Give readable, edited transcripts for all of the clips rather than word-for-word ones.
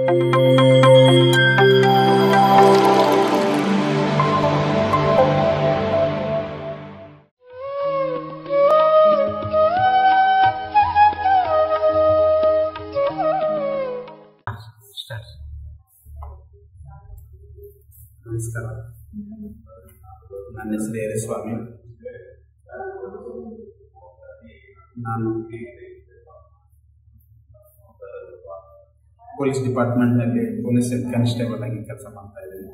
ನಮಸ್ಕಾರ. ನನ್ನ ಹೆಸರು ಏರಸ್ವಾಮಿ. ನಾನು ಪೊಲೀಸ್ ಡಿಪಾರ್ಟ್ಮೆಂಟ್ನಲ್ಲಿ ಪೊಲೀಸ್ ಹೆಡ್ ಕಾನ್ಸ್ಟೇಬಲ್ ಆಗಿ ಕೆಲಸ ಮಾಡ್ತಾ ಇದ್ದೀನಿ.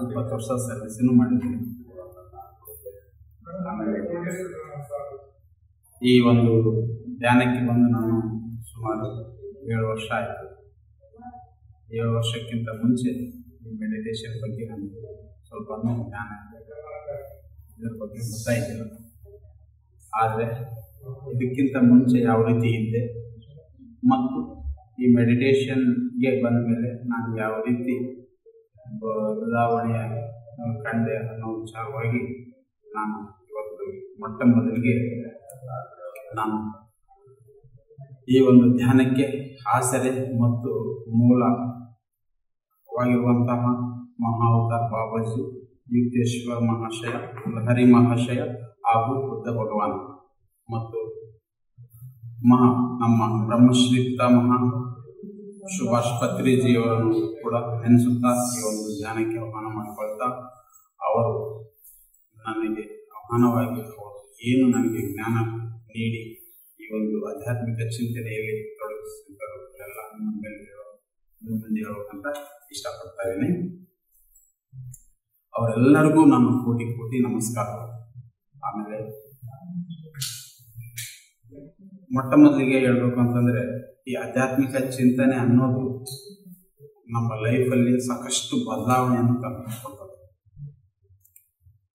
20 ವರ್ಷ ಸರ್ವಿಸನ್ನು ಮಾಡಿದ್ದೀನಿ. ಆಮೇಲೆ ಈ ಒಂದು ಧ್ಯಾನಕ್ಕೆ ಬಂದು ನಾನು ಸುಮಾರು 7 ವರ್ಷ ಆಯಿತು. 7 ವರ್ಷಕ್ಕಿಂತ ಮುಂಚೆ ಈ ಮೆಡಿಟೇಷನ್ ಬಗ್ಗೆ ನನಗೆ ಸ್ವಲ್ಪ ಜ್ಞಾನ ಇದರ ಬಗ್ಗೆ ಗೊತ್ತಾಯಿಲ್ಲ. ಆದರೆ ಇದಕ್ಕಿಂತ ಮುಂಚೆ ಯಾವ ರೀತಿ ಇದ್ದೆ ಮತ್ತು ಈ ಮೆಡಿಟೇಷನ್ಗೆ ಬಂದ ಮೇಲೆ ನಾನು ಯಾವ ರೀತಿ ಬದಲಾವಣೆಯ ಕಂಡೆ ಅನ್ನೋ ವಿಚಾರವಾಗಿ ನಾನು ಇವತ್ತು ಮೊಟ್ಟ ಮೊದಲಿಗೆ ನಾನು ಈ ಒಂದು ಧ್ಯಾನಕ್ಕೆ ಆಸರೆ ಮತ್ತು ಮೂಲವಾಗಿರುವಂತಹ ಮಹಾವತಾರ್ ಬಾಬಾಜಿ, ಯುಕ್ತೇಶ್ವರ ಮಹಾಶಯ, ಲಹರಿ ಮಹಾಶಯ ಹಾಗೂ ಬುದ್ಧ ಭಗವಾನ್ ಮತ್ತು ನಮ್ಮ ಬ್ರಹ್ಮಶ್ರೀ ಪಿತಾಮಹ ಸುಭಾಷ್ ಪತ್ರಿಜಿಯವರನ್ನು ಕೂಡ ನೆನೆಸುತ್ತಾ ಈ ಒಂದು ಧ್ಯಾನಕ್ಕೆ ಆಹ್ವಾನ ಮಾಡಿಕೊಳ್ತಾ, ಅವರು ನನಗೆ ಆಹ್ವಾನವಾಗಿ ಏನು ನನಗೆ ಜ್ಞಾನ ನೀಡಿ ಈ ಒಂದು ಆಧ್ಯಾತ್ಮಿಕ ಚಿಂತನೆಯಲ್ಲಿ ತೊಡಗಿಸಿದ್ದರು ಎಲ್ಲ ಮುಂದೆ ಹೇಳಬೇಕಂತ ಇಷ್ಟಪಡ್ತಾ ಇದ್ದೀನಿ. ಅವರೆಲ್ಲರಿಗೂ ನಾನು ಕೋಟಿ ಕೋಟಿ ನಮಸ್ಕಾರಗಳು. ಆಮೇಲೆ ಮೊಟ್ಟ ಮೊದಲಿಗೆ ಹೇಳ್ಬೇಕು ಅಂತಂದರೆ, ಈ ಆಧ್ಯಾತ್ಮಿಕ ಚಿಂತನೆ ಅನ್ನೋದು ನಮ್ಮ ಲೈಫಲ್ಲಿ ಸಾಕಷ್ಟು ಬದಲಾವಣೆಯನ್ನು ತಂದುಕೊಡ್ತದೆ.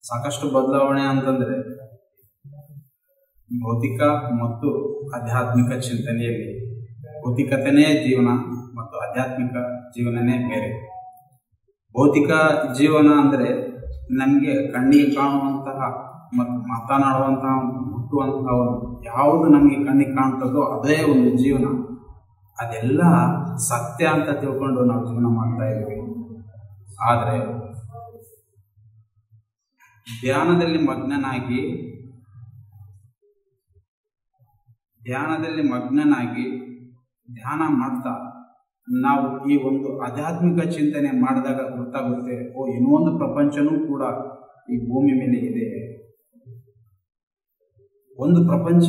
ಸಾಕಷ್ಟು ಬದಲಾವಣೆ ಅಂತಂದರೆ ಭೌತಿಕ ಮತ್ತು ಆಧ್ಯಾತ್ಮಿಕ ಚಿಂತನೆಯಲ್ಲಿ ಭೌತಿಕತೆಯೇ ಜೀವನ ಮತ್ತು ಆಧ್ಯಾತ್ಮಿಕ ಜೀವನನೇ ಬೇರೆ. ಭೌತಿಕ ಜೀವನ ಅಂದರೆ ನಮಗೆ ಕಣ್ಣಿಗೆ ಕಾಣುವಂತಹ ಮತ್ತು ಮಾತನಾಡುವಂತಹ ಮುಟ್ಟುವಂತಹ ಯಾವುದು ನಮಗೆ ಕಣ್ಣಿಗೆ ಕಾಣ್ತದೋ ಅದೇ ಒಂದು ಜೀವನ. ಅದೆಲ್ಲ ಸತ್ಯ ಅಂತ ತಿಳ್ಕೊಂಡು ನಾವು ಜೀವನ ಮಾಡ್ತಾ ಇದ್ದೀವಿ. ಆದರೆ ಧ್ಯಾನದಲ್ಲಿ ಮಗ್ನನಾಗಿ ಧ್ಯಾನ ಮಾಡ್ತಾ ನಾವು ಈ ಒಂದು ಆಧ್ಯಾತ್ಮಿಕ ಚಿಂತನೆ ಮಾಡಿದಾಗ ಗೊತ್ತಾಗುತ್ತೆ, ಇನ್ನೂ ಒಂದು ಪ್ರಪಂಚನೂ ಕೂಡ ಈ ಭೂಮಿ ಮೇಲೆ ಇದೆ. ಒಂದು ಪ್ರಪಂಚ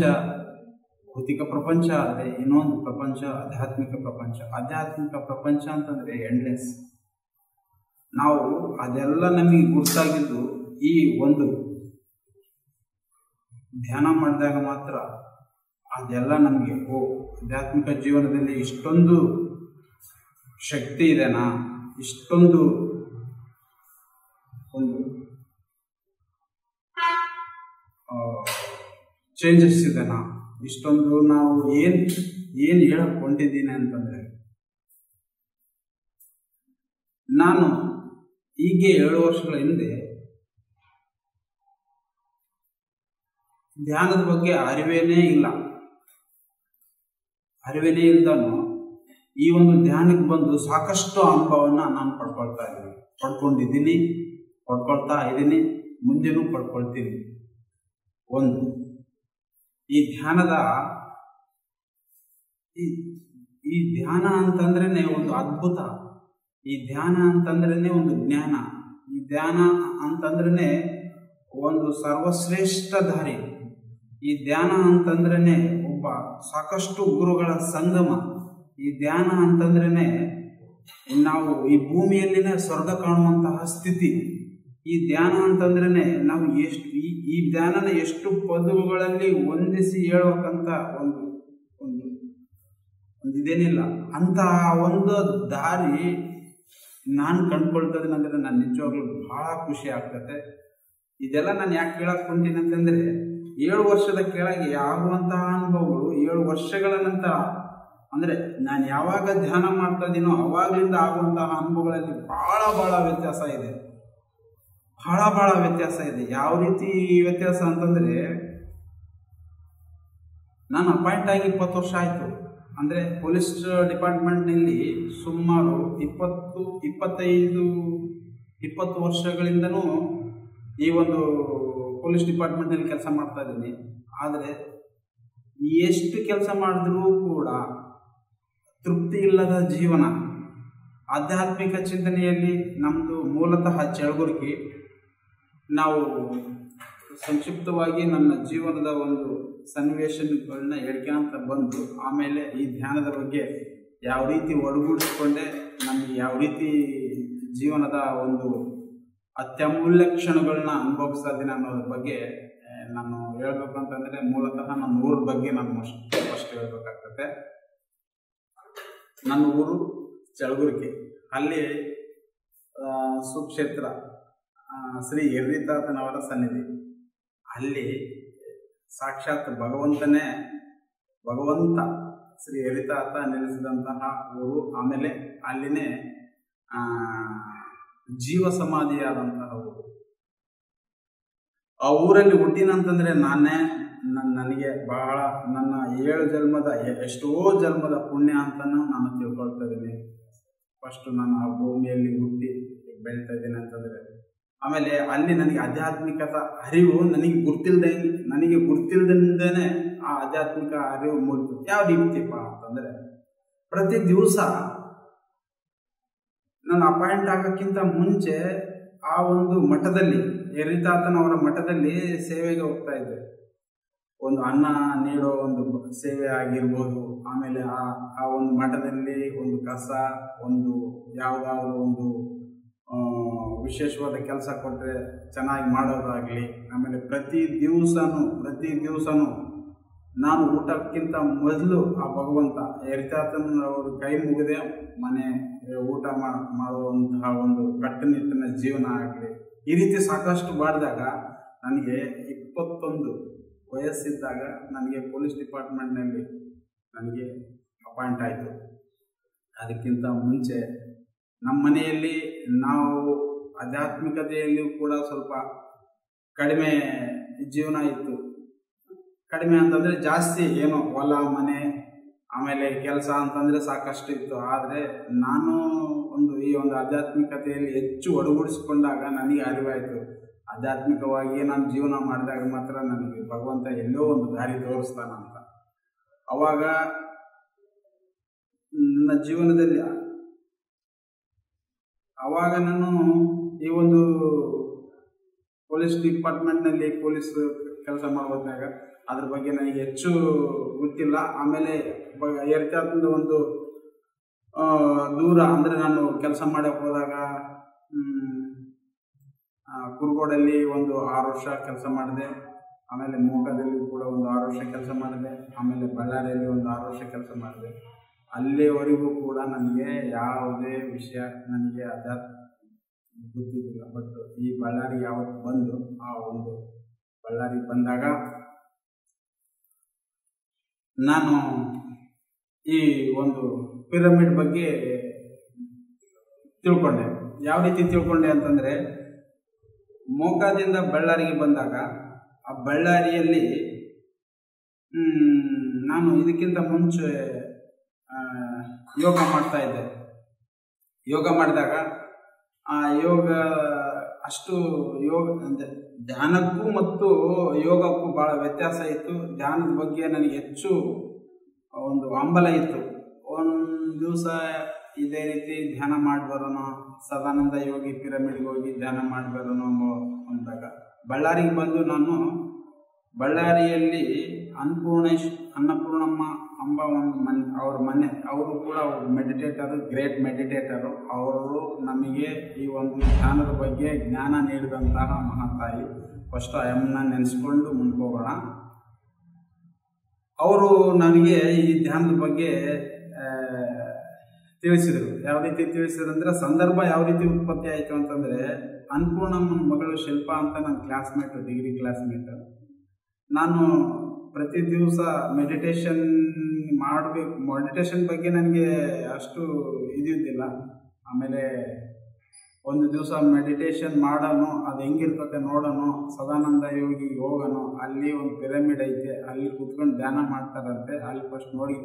ಭೌತಿಕ ಪ್ರಪಂಚ ಆದರೆ ಇನ್ನೊಂದು ಪ್ರಪಂಚ ಆಧ್ಯಾತ್ಮಿಕ ಪ್ರಪಂಚ. ಆಧ್ಯಾತ್ಮಿಕ ಪ್ರಪಂಚ ಅಂತಂದರೆ ಎಂಡ್ಲೆಸ್. ನಾವು ಅದೆಲ್ಲ ನಮಗೆ ಗೊತ್ತಾಗಿದ್ದು ಈ ಒಂದು ಧ್ಯಾನ ಮಾಡಿದಾಗ ಮಾತ್ರ ಅದೆಲ್ಲ ನಮಗೆ ಆಧ್ಯಾತ್ಮಿಕ ಜೀವನದಲ್ಲಿ ಇಷ್ಟೊಂದು ಶಕ್ತಿ ಇದೆನಾ, ಇಷ್ಟೊಂದು ಒಂದು ಚೇಂಜಸ್ ಇದೆನಾ, ಇಷ್ಟೊಂದು ನಾವು ಏನು ಹೇಳಕ್ ಹೊಂಟಿದ್ದೀನಿ ಅಂತಂದರೆ, ನಾನು ಹೀಗೆ 7 ವರ್ಷಗಳ ಹಿಂದೆ ಧ್ಯಾನದ ಬಗ್ಗೆ ಅರಿವೇನೇ ಇಲ್ದನು ಈ ಒಂದು ಧ್ಯಾನಕ್ಕೆ ಬಂದು ಸಾಕಷ್ಟು ಅನುಭವವನ್ನು ನಾನು ಪಡ್ಕೊಳ್ತಾ ಇದ್ದೀನಿ, ಮುಂದೆನೂ ಪಡ್ಕೊಳ್ತೀನಿ. ಒಂದು ಈ ಧ್ಯಾನದ ಈ ಧ್ಯಾನ ಅಂತಂದ್ರೇನೆ ಒಂದು ಅದ್ಭುತ. ಈ ಧ್ಯಾನ ಅಂತಂದ್ರೇನೆ ಒಂದು ಜ್ಞಾನ. ಈ ಧ್ಯಾನ ಅಂತಂದ್ರೇನೆ ಒಂದು ಸರ್ವಶ್ರೇಷ್ಠ ದಾರಿ. ಈ ಧ್ಯಾನ ಅಂತಂದ್ರೇನೆ ಒಬ್ಬ ಸಾಕಷ್ಟು ಗುರುಗಳ ಸಂಗಮ. ಈ ಧ್ಯಾನ ಅಂತಂದ್ರೇನೆ ನಾವು ಈ ಭೂಮಿಯಲ್ಲಿನೇ ಸ್ವರ್ಗ ಕಾಣುವಂತಹ ಸ್ಥಿತಿ. ಈ ಧ್ಯಾನ ಅಂತಂದ್ರೇನೆ ನಾವು ಈ ಧ್ಯಾನನ ಎಷ್ಟು ಪದಗಳಲ್ಲಿ ಹೊಂದಿಸಿ ಹೇಳಬೇಕಂತ ಒಂದು ಇದೇನಿಲ್ಲ. ಅಂತಹ ಒಂದು ದಾರಿ ನಾನು ಕಂಡುಕೊಳ್ತದೇನೆ ಅಂದರೆ ನಾನು ನಿಜವಾಗ್ಲೂ ಬಹಳ ಖುಷಿ ಆಗ್ತದೆ. ಇದೆಲ್ಲ ನಾನು ಯಾಕೆ ಕೇಳಕ್ಕೆ ಹೊಂಟೀನಿ ಅಂತಂದರೆ, 7 ವರ್ಷದ ಕೆಳಗೆ ಆಗುವಂತಹ ಅನುಭವಗಳು 7 ವರ್ಷಗಳ ನಂತರ, ಅಂದರೆ ನಾನು ಯಾವಾಗ ಧ್ಯಾನ ಮಾಡ್ತಾ ಇದ್ದೀನೋ ಅವಾಗಲಿಂದ ಆಗುವಂತಹ ಅನುಭವಗಳಲ್ಲಿ ಬಹಳ ವ್ಯತ್ಯಾಸ ಇದೆ. ಬಹಳ ವ್ಯತ್ಯಾಸ ಇದೆ. ಯಾವ ರೀತಿ ವ್ಯತ್ಯಾಸ ಅಂತಂದರೆ, ನಾನು ಅಪಾಯಿಂಟ್ ಆಗಿ 20 ವರ್ಷ ಆಯಿತು. ಅಂದರೆ ಪೊಲೀಸ್ ಡಿಪಾರ್ಟ್ಮೆಂಟ್ನಲ್ಲಿ ಸುಮಾರು 20 ವರ್ಷಗಳಿಂದನೂ ಈ ಒಂದು ಪೊಲೀಸ್ ಡಿಪಾರ್ಟ್ಮೆಂಟ್ನಲ್ಲಿ ಕೆಲಸ ಮಾಡ್ತಾ ಇದ್ದೀನಿ. ಆದರೆ ಎಷ್ಟು ಕೆಲಸ ಮಾಡಿದ್ರೂ ಕೂಡ ತೃಪ್ತಿ ಇಲ್ಲದ ಜೀವನ. ಆಧ್ಯಾತ್ಮಿಕ ಚಿಂತನೆಯಲ್ಲಿ ನಮ್ಮದು ಮೂಲತಃ ಚಳಗುರ್ಕಿ. ನಾವು ಸಂಕ್ಷಿಪ್ತವಾಗಿ ನನ್ನ ಜೀವನದ ಒಂದು ಸನ್ನಿವೇಶಗಳನ್ನ ಹೇಳ್ಕೊಂತ ಬಂದು ಆಮೇಲೆ ಈ ಧ್ಯಾನದ ಬಗ್ಗೆ ಯಾವ ರೀತಿ ಒಳಗೂಡಿಸ್ಕೊಂಡೆ, ನಮಗೆ ಯಾವ ರೀತಿ ಜೀವನದ ಒಂದು ಅತ್ಯಮೂಲ್ಯ ಕ್ಷಣಗಳನ್ನ ಅನುಭವಿಸ್ತಾ ಇದ್ದೀನಿ ಅನ್ನೋದ್ರ ಬಗ್ಗೆ ನಾನು ಹೇಳ್ಬೇಕಂತಂದರೆ ಮೂಲತಃ ನನ್ನ ಊರ ಬಗ್ಗೆ ನಾನು ಫಸ್ಟ್ ಹೇಳ್ಬೇಕಾಗ್ತದೆ. ನನ್ನ ಊರು ಚಳಗುರ್ಕಿ. ಅಲ್ಲಿ ಸುಕ್ಷೇತ್ರ ಶ್ರೀ ಹಿರಿತಾತನವರ ಸನ್ನಿಧಿ. ಅಲ್ಲಿ ಸಾಕ್ಷಾತ್ ಭಗವಂತ ಶ್ರೀ ಹಿರಿತಾತ ನೆಲೆಸಿದಂತಹ ಊರು. ಆಮೇಲೆ ಅಲ್ಲಿನೇ ಜೀವ ಸಮಾಧಿಯಾದಂತಹ ಊರು. ಆ ಊರಲ್ಲಿ ಹುಟ್ಟಿನಂತಂದರೆ ನನಗೆ ಬಹಳ ನನ್ನ 7 ಜನ್ಮದ ಎಷ್ಟೋ ಜನ್ಮದ ಪುಣ್ಯ ಅಂತಲೂ ನಾನು ತಿಳ್ಕೊಳ್ತಾ ಇದ್ದೀನಿ. ಫಸ್ಟು ನಾನು ಆ ಭೂಮಿಯಲ್ಲಿ ಹುಟ್ಟಿ ಬೆಳೀತಾ ಇದ್ದೀನಿ ಅಂತಂದರೆ. ಆಮೇಲೆ ಅಲ್ಲಿ ನನಗೆ ಆಧ್ಯಾತ್ಮಿಕತ ಅರಿವು ನನಗೆ ಗುರ್ತಿಲ್ದೇ ಆ ಆಧ್ಯಾತ್ಮಿಕ ಅರಿವು ಮೂಡಿತು. ಯಾವ ರೀತಿಪ್ಪ ಅಂತಂದರೆ, ಪ್ರತಿ ದಿವಸ ನಾನು ಅಪಾಯಿಂಟ್ ಆಗೋಕ್ಕಿಂತ ಮುಂಚೆ ಆ ಒಂದು ಮಠದಲ್ಲಿ, ಹಿರಿತಾತನವರ ಮಠದಲ್ಲಿ ಸೇವೆಗೆ ಹೋಗ್ತಾ ಇದ್ದೆ. ಒಂದು ಅನ್ನ ನೀಡೋ ಒಂದು ಸೇವೆ ಆಗಿರ್ಬೋದು, ಆಮೇಲೆ ಆ ಒಂದು ಮಠದಲ್ಲಿ ಒಂದು ಕಸ, ಒಂದು ಯಾವುದಾದ್ರೂ ಒಂದು ವಿಶೇಷವಾದ ಕೆಲಸ ಕೊಟ್ಟರೆ ಚೆನ್ನಾಗಿ ಮಾಡೋದಾಗಲಿ. ಆಮೇಲೆ ಪ್ರತಿ ದಿವಸನೂ ನಾನು ಊಟಕ್ಕಿಂತ ಮೊದಲು ಆ ಭಗವಂತ ಹಿರಿತಾತನವರು ಕೈ ಮುಗಿದೆ ಮನೆ ಊಟ ಮಾಡುವಂತಹ ಒಂದು ಕಟ್ಟುನಿಟ್ಟಿನ ಜೀವನ ಆಗಲಿ. ಈ ರೀತಿ ಸಾಕಷ್ಟು ಮಾಡಿದಾಗ ನನಗೆ 21 ವಯಸ್ಸಿದ್ದಾಗ ನನಗೆ ಪೊಲೀಸ್ ಡಿಪಾರ್ಟ್ಮೆಂಟ್ನಲ್ಲಿ ನನಗೆ ಅಪಾಯಿಂಟ್ ಆಯಿತು. ಅದಕ್ಕಿಂತ ಮುಂಚೆ ನಮ್ಮ ಮನೆಯಲ್ಲಿ ನಾವು ಆಧ್ಯಾತ್ಮಿಕತೆಯಲ್ಲಿಯೂ ಕೂಡ ಸ್ವಲ್ಪ ಕಡಿಮೆ ಜೀವನ ಇತ್ತು. ಕಡಿಮೆ ಅಂತಂದರೆ ಜಾಸ್ತಿ ಏನೋ ಹೊಲ ಮನೆ ಆಮೇಲೆ ಕೆಲಸ ಅಂತಂದರೆ ಸಾಕಷ್ಟು ಇತ್ತು. ಆದರೆ ನಾನು ಈ ಒಂದು ಆಧ್ಯಾತ್ಮಿಕತೆಯಲ್ಲಿ ಹೆಚ್ಚು ಒಳಗೂಡಿಸಿಕೊಂಡಾಗ ನನಗೆ ಅರಿವಾಯಿತು, ಆಧ್ಯಾತ್ಮಿಕವಾಗಿ ನಾನು ಜೀವನ ಮಾಡಿದಾಗ ಮಾತ್ರ ನನಗೆ ಭಗವಂತ ಎಲ್ಲೋ ಒಂದು ದಾರಿ ತೋರಿಸ್ತಾನಂತ. ಆವಾಗ ನನ್ನ ಜೀವನದಲ್ಲಿ ನಾನು ಈ ಒಂದು ಪೊಲೀಸ್ ಡಿಪಾರ್ಟ್ಮೆಂಟ್ನಲ್ಲಿ ಪೊಲೀಸ್ ಕೆಲಸ ಮಾಡೋದಾಗ ಅದ್ರ ಬಗ್ಗೆ ನನಗೆ ಹೆಚ್ಚು ಗೊತ್ತಿಲ್ಲ. ಆಮೇಲೆ ಹಿರಿತಾತನದ ಒಂದು ದೂರ ಅಂದರೆ ನಾನು ಕೆಲಸ ಮಾಡೋಕ್ಕೆ ಹೋದಾಗ ಕುರುಗೋಡಲ್ಲಿ ಒಂದು 6 ವರ್ಷ ಕೆಲಸ ಮಾಡಿದೆ. ಆಮೇಲೆ ಮೋಗದಲ್ಲಿ ಕೂಡ ಒಂದು 6 ವರ್ಷ ಕೆಲಸ ಮಾಡಿದೆ. ಆಮೇಲೆ ಬಳ್ಳಾರಿಯಲ್ಲಿ ಒಂದು 6 ವರ್ಷ ಕೆಲಸ ಮಾಡಿದೆ. ಅಲ್ಲಿವರೆಗೂ ಕೂಡ ನನಗೆ ಯಾವುದೇ ವಿಷಯ ನನಗೆ ಗೊತ್ತಿದ್ದಿಲ್ಲ. ಬಟ್ ಈ ಬಳ್ಳಾರಿಗೆ ಯಾವತ್ತು ಬಂದು ಆ ಒಂದು ಬಳ್ಳಾರಿಗೆ ಬಂದಾಗ ನಾನು ಈ ಒಂದು ಪಿರಮಿಡ್ ಬಗ್ಗೆ ತಿಳ್ಕೊಂಡೆ. ಯಾವ ರೀತಿ ತಿಳ್ಕೊಂಡೆ ಅಂತಂದರೆ, ಮೋಕಾದಿಂದ ಬಳ್ಳಾರಿಗೆ ಬಂದಾಗ ಆ ಬಳ್ಳಾರಿಯಲ್ಲಿ ನಾನು ಇದಕ್ಕಿಂತ ಮುಂಚೆ ಯೋಗ ಮಾಡ್ತಾ ಇದ್ದೆ. ಯೋಗ ಮಾಡಿದಾಗ ಆ ಯೋಗ ಧ್ಯಾನಕ್ಕೂ ಮತ್ತು ಯೋಗಕ್ಕೂ ಭಾಳ ವ್ಯತ್ಯಾಸ ಇತ್ತು. ಧ್ಯಾನದ ಬಗ್ಗೆ ನನಗೆ ಹೆಚ್ಚು ಒಂದು ಹಂಬಲ ಇತ್ತು. ಒಂದು ದಿವಸ ಇದೇ ರೀತಿ ಧ್ಯಾನ ಮಾಡಿ ಬರೋಣ, ಸದಾನಂದ ಯೋಗಿ ಪಿರಮಿಡ್ಗೆ ಹೋಗಿ ಧ್ಯಾನ ಮಾಡಿ ಬರೋಣ ಅಂದಾಗ ಬಳ್ಳಾರಿಗೆ ಬಂದು ನಾನು ಬಳ್ಳಾರಿಯಲ್ಲಿ ಅನ್ನಪೂರ್ಣಮ್ಮ ಅಂಬ ಒಂದು ಅವ್ರ ಮನೆ, ಅವರು ಕೂಡ ಮೆಡಿಟೇಟರು, ಗ್ರೇಟ್ ಮೆಡಿಟೇಟರು. ಅವರು ನಮಗೆ ಈ ಒಂದು ಧ್ಯಾನದ ಬಗ್ಗೆ ಜ್ಞಾನ ನೀಡಿದಂತಹ ಮಹಾತಾಯಿ. ಫಸ್ಟ್ ಅಮ್ಮನ್ನ ನೆನೆಸ್ಕೊಂಡು ಮುಂದೆ ಹೋಗೋಣ. ಅವರು ನನಗೆ ಈ ಧ್ಯಾನದ ಬಗ್ಗೆ ತಿಳಿಸಿದರು. ಯಾವ ರೀತಿ ತಿಳಿಸಿದ್ರು ಅಂದರೆ, ಸಂದರ್ಭ ಯಾವ ರೀತಿ ಉತ್ಪತ್ತಿ ಆಯಿತು ಅಂತಂದರೆ, ಅನ್ನಪೂರ್ಣಮ್ಮನ ಮಗಳು ಶಿಲ್ಪಾ ಅಂತ ನನ್ನ ಕ್ಲಾಸ್ಮೇಟು, ಡಿಗ್ರಿ ಕ್ಲಾಸ್ಮೇಟ್. ನಾನು ಪ್ರತಿ ದಿವಸ ಮೆಡಿಟೇಷನ್ ಬಗ್ಗೆ ನನಗೆ ಅಷ್ಟು ಇದಿದ್ದಿಲ್ಲ. ಆಮೇಲೆ ಒಂದು ದಿವಸ ಮೆಡಿಟೇಷನ್ ಮಾಡೋಣ, ಅದು ಹೆಂಗಿರ್ತತೆ ನೋಡೋಣ, ಸದಾನಂದ ಯೋಗಿ ಹೋಗೋಣ, ಅಲ್ಲಿ ಒಂದು ಪಿರಮಿಡ್ ಐತೆ, ಅಲ್ಲಿ ಕೂತ್ಕೊಂಡು ಧ್ಯಾನ ಮಾಡ್ತಾರಂತೆ, ಅಲ್ಲಿ ಫಸ್ಟ್ ನೋಡಿ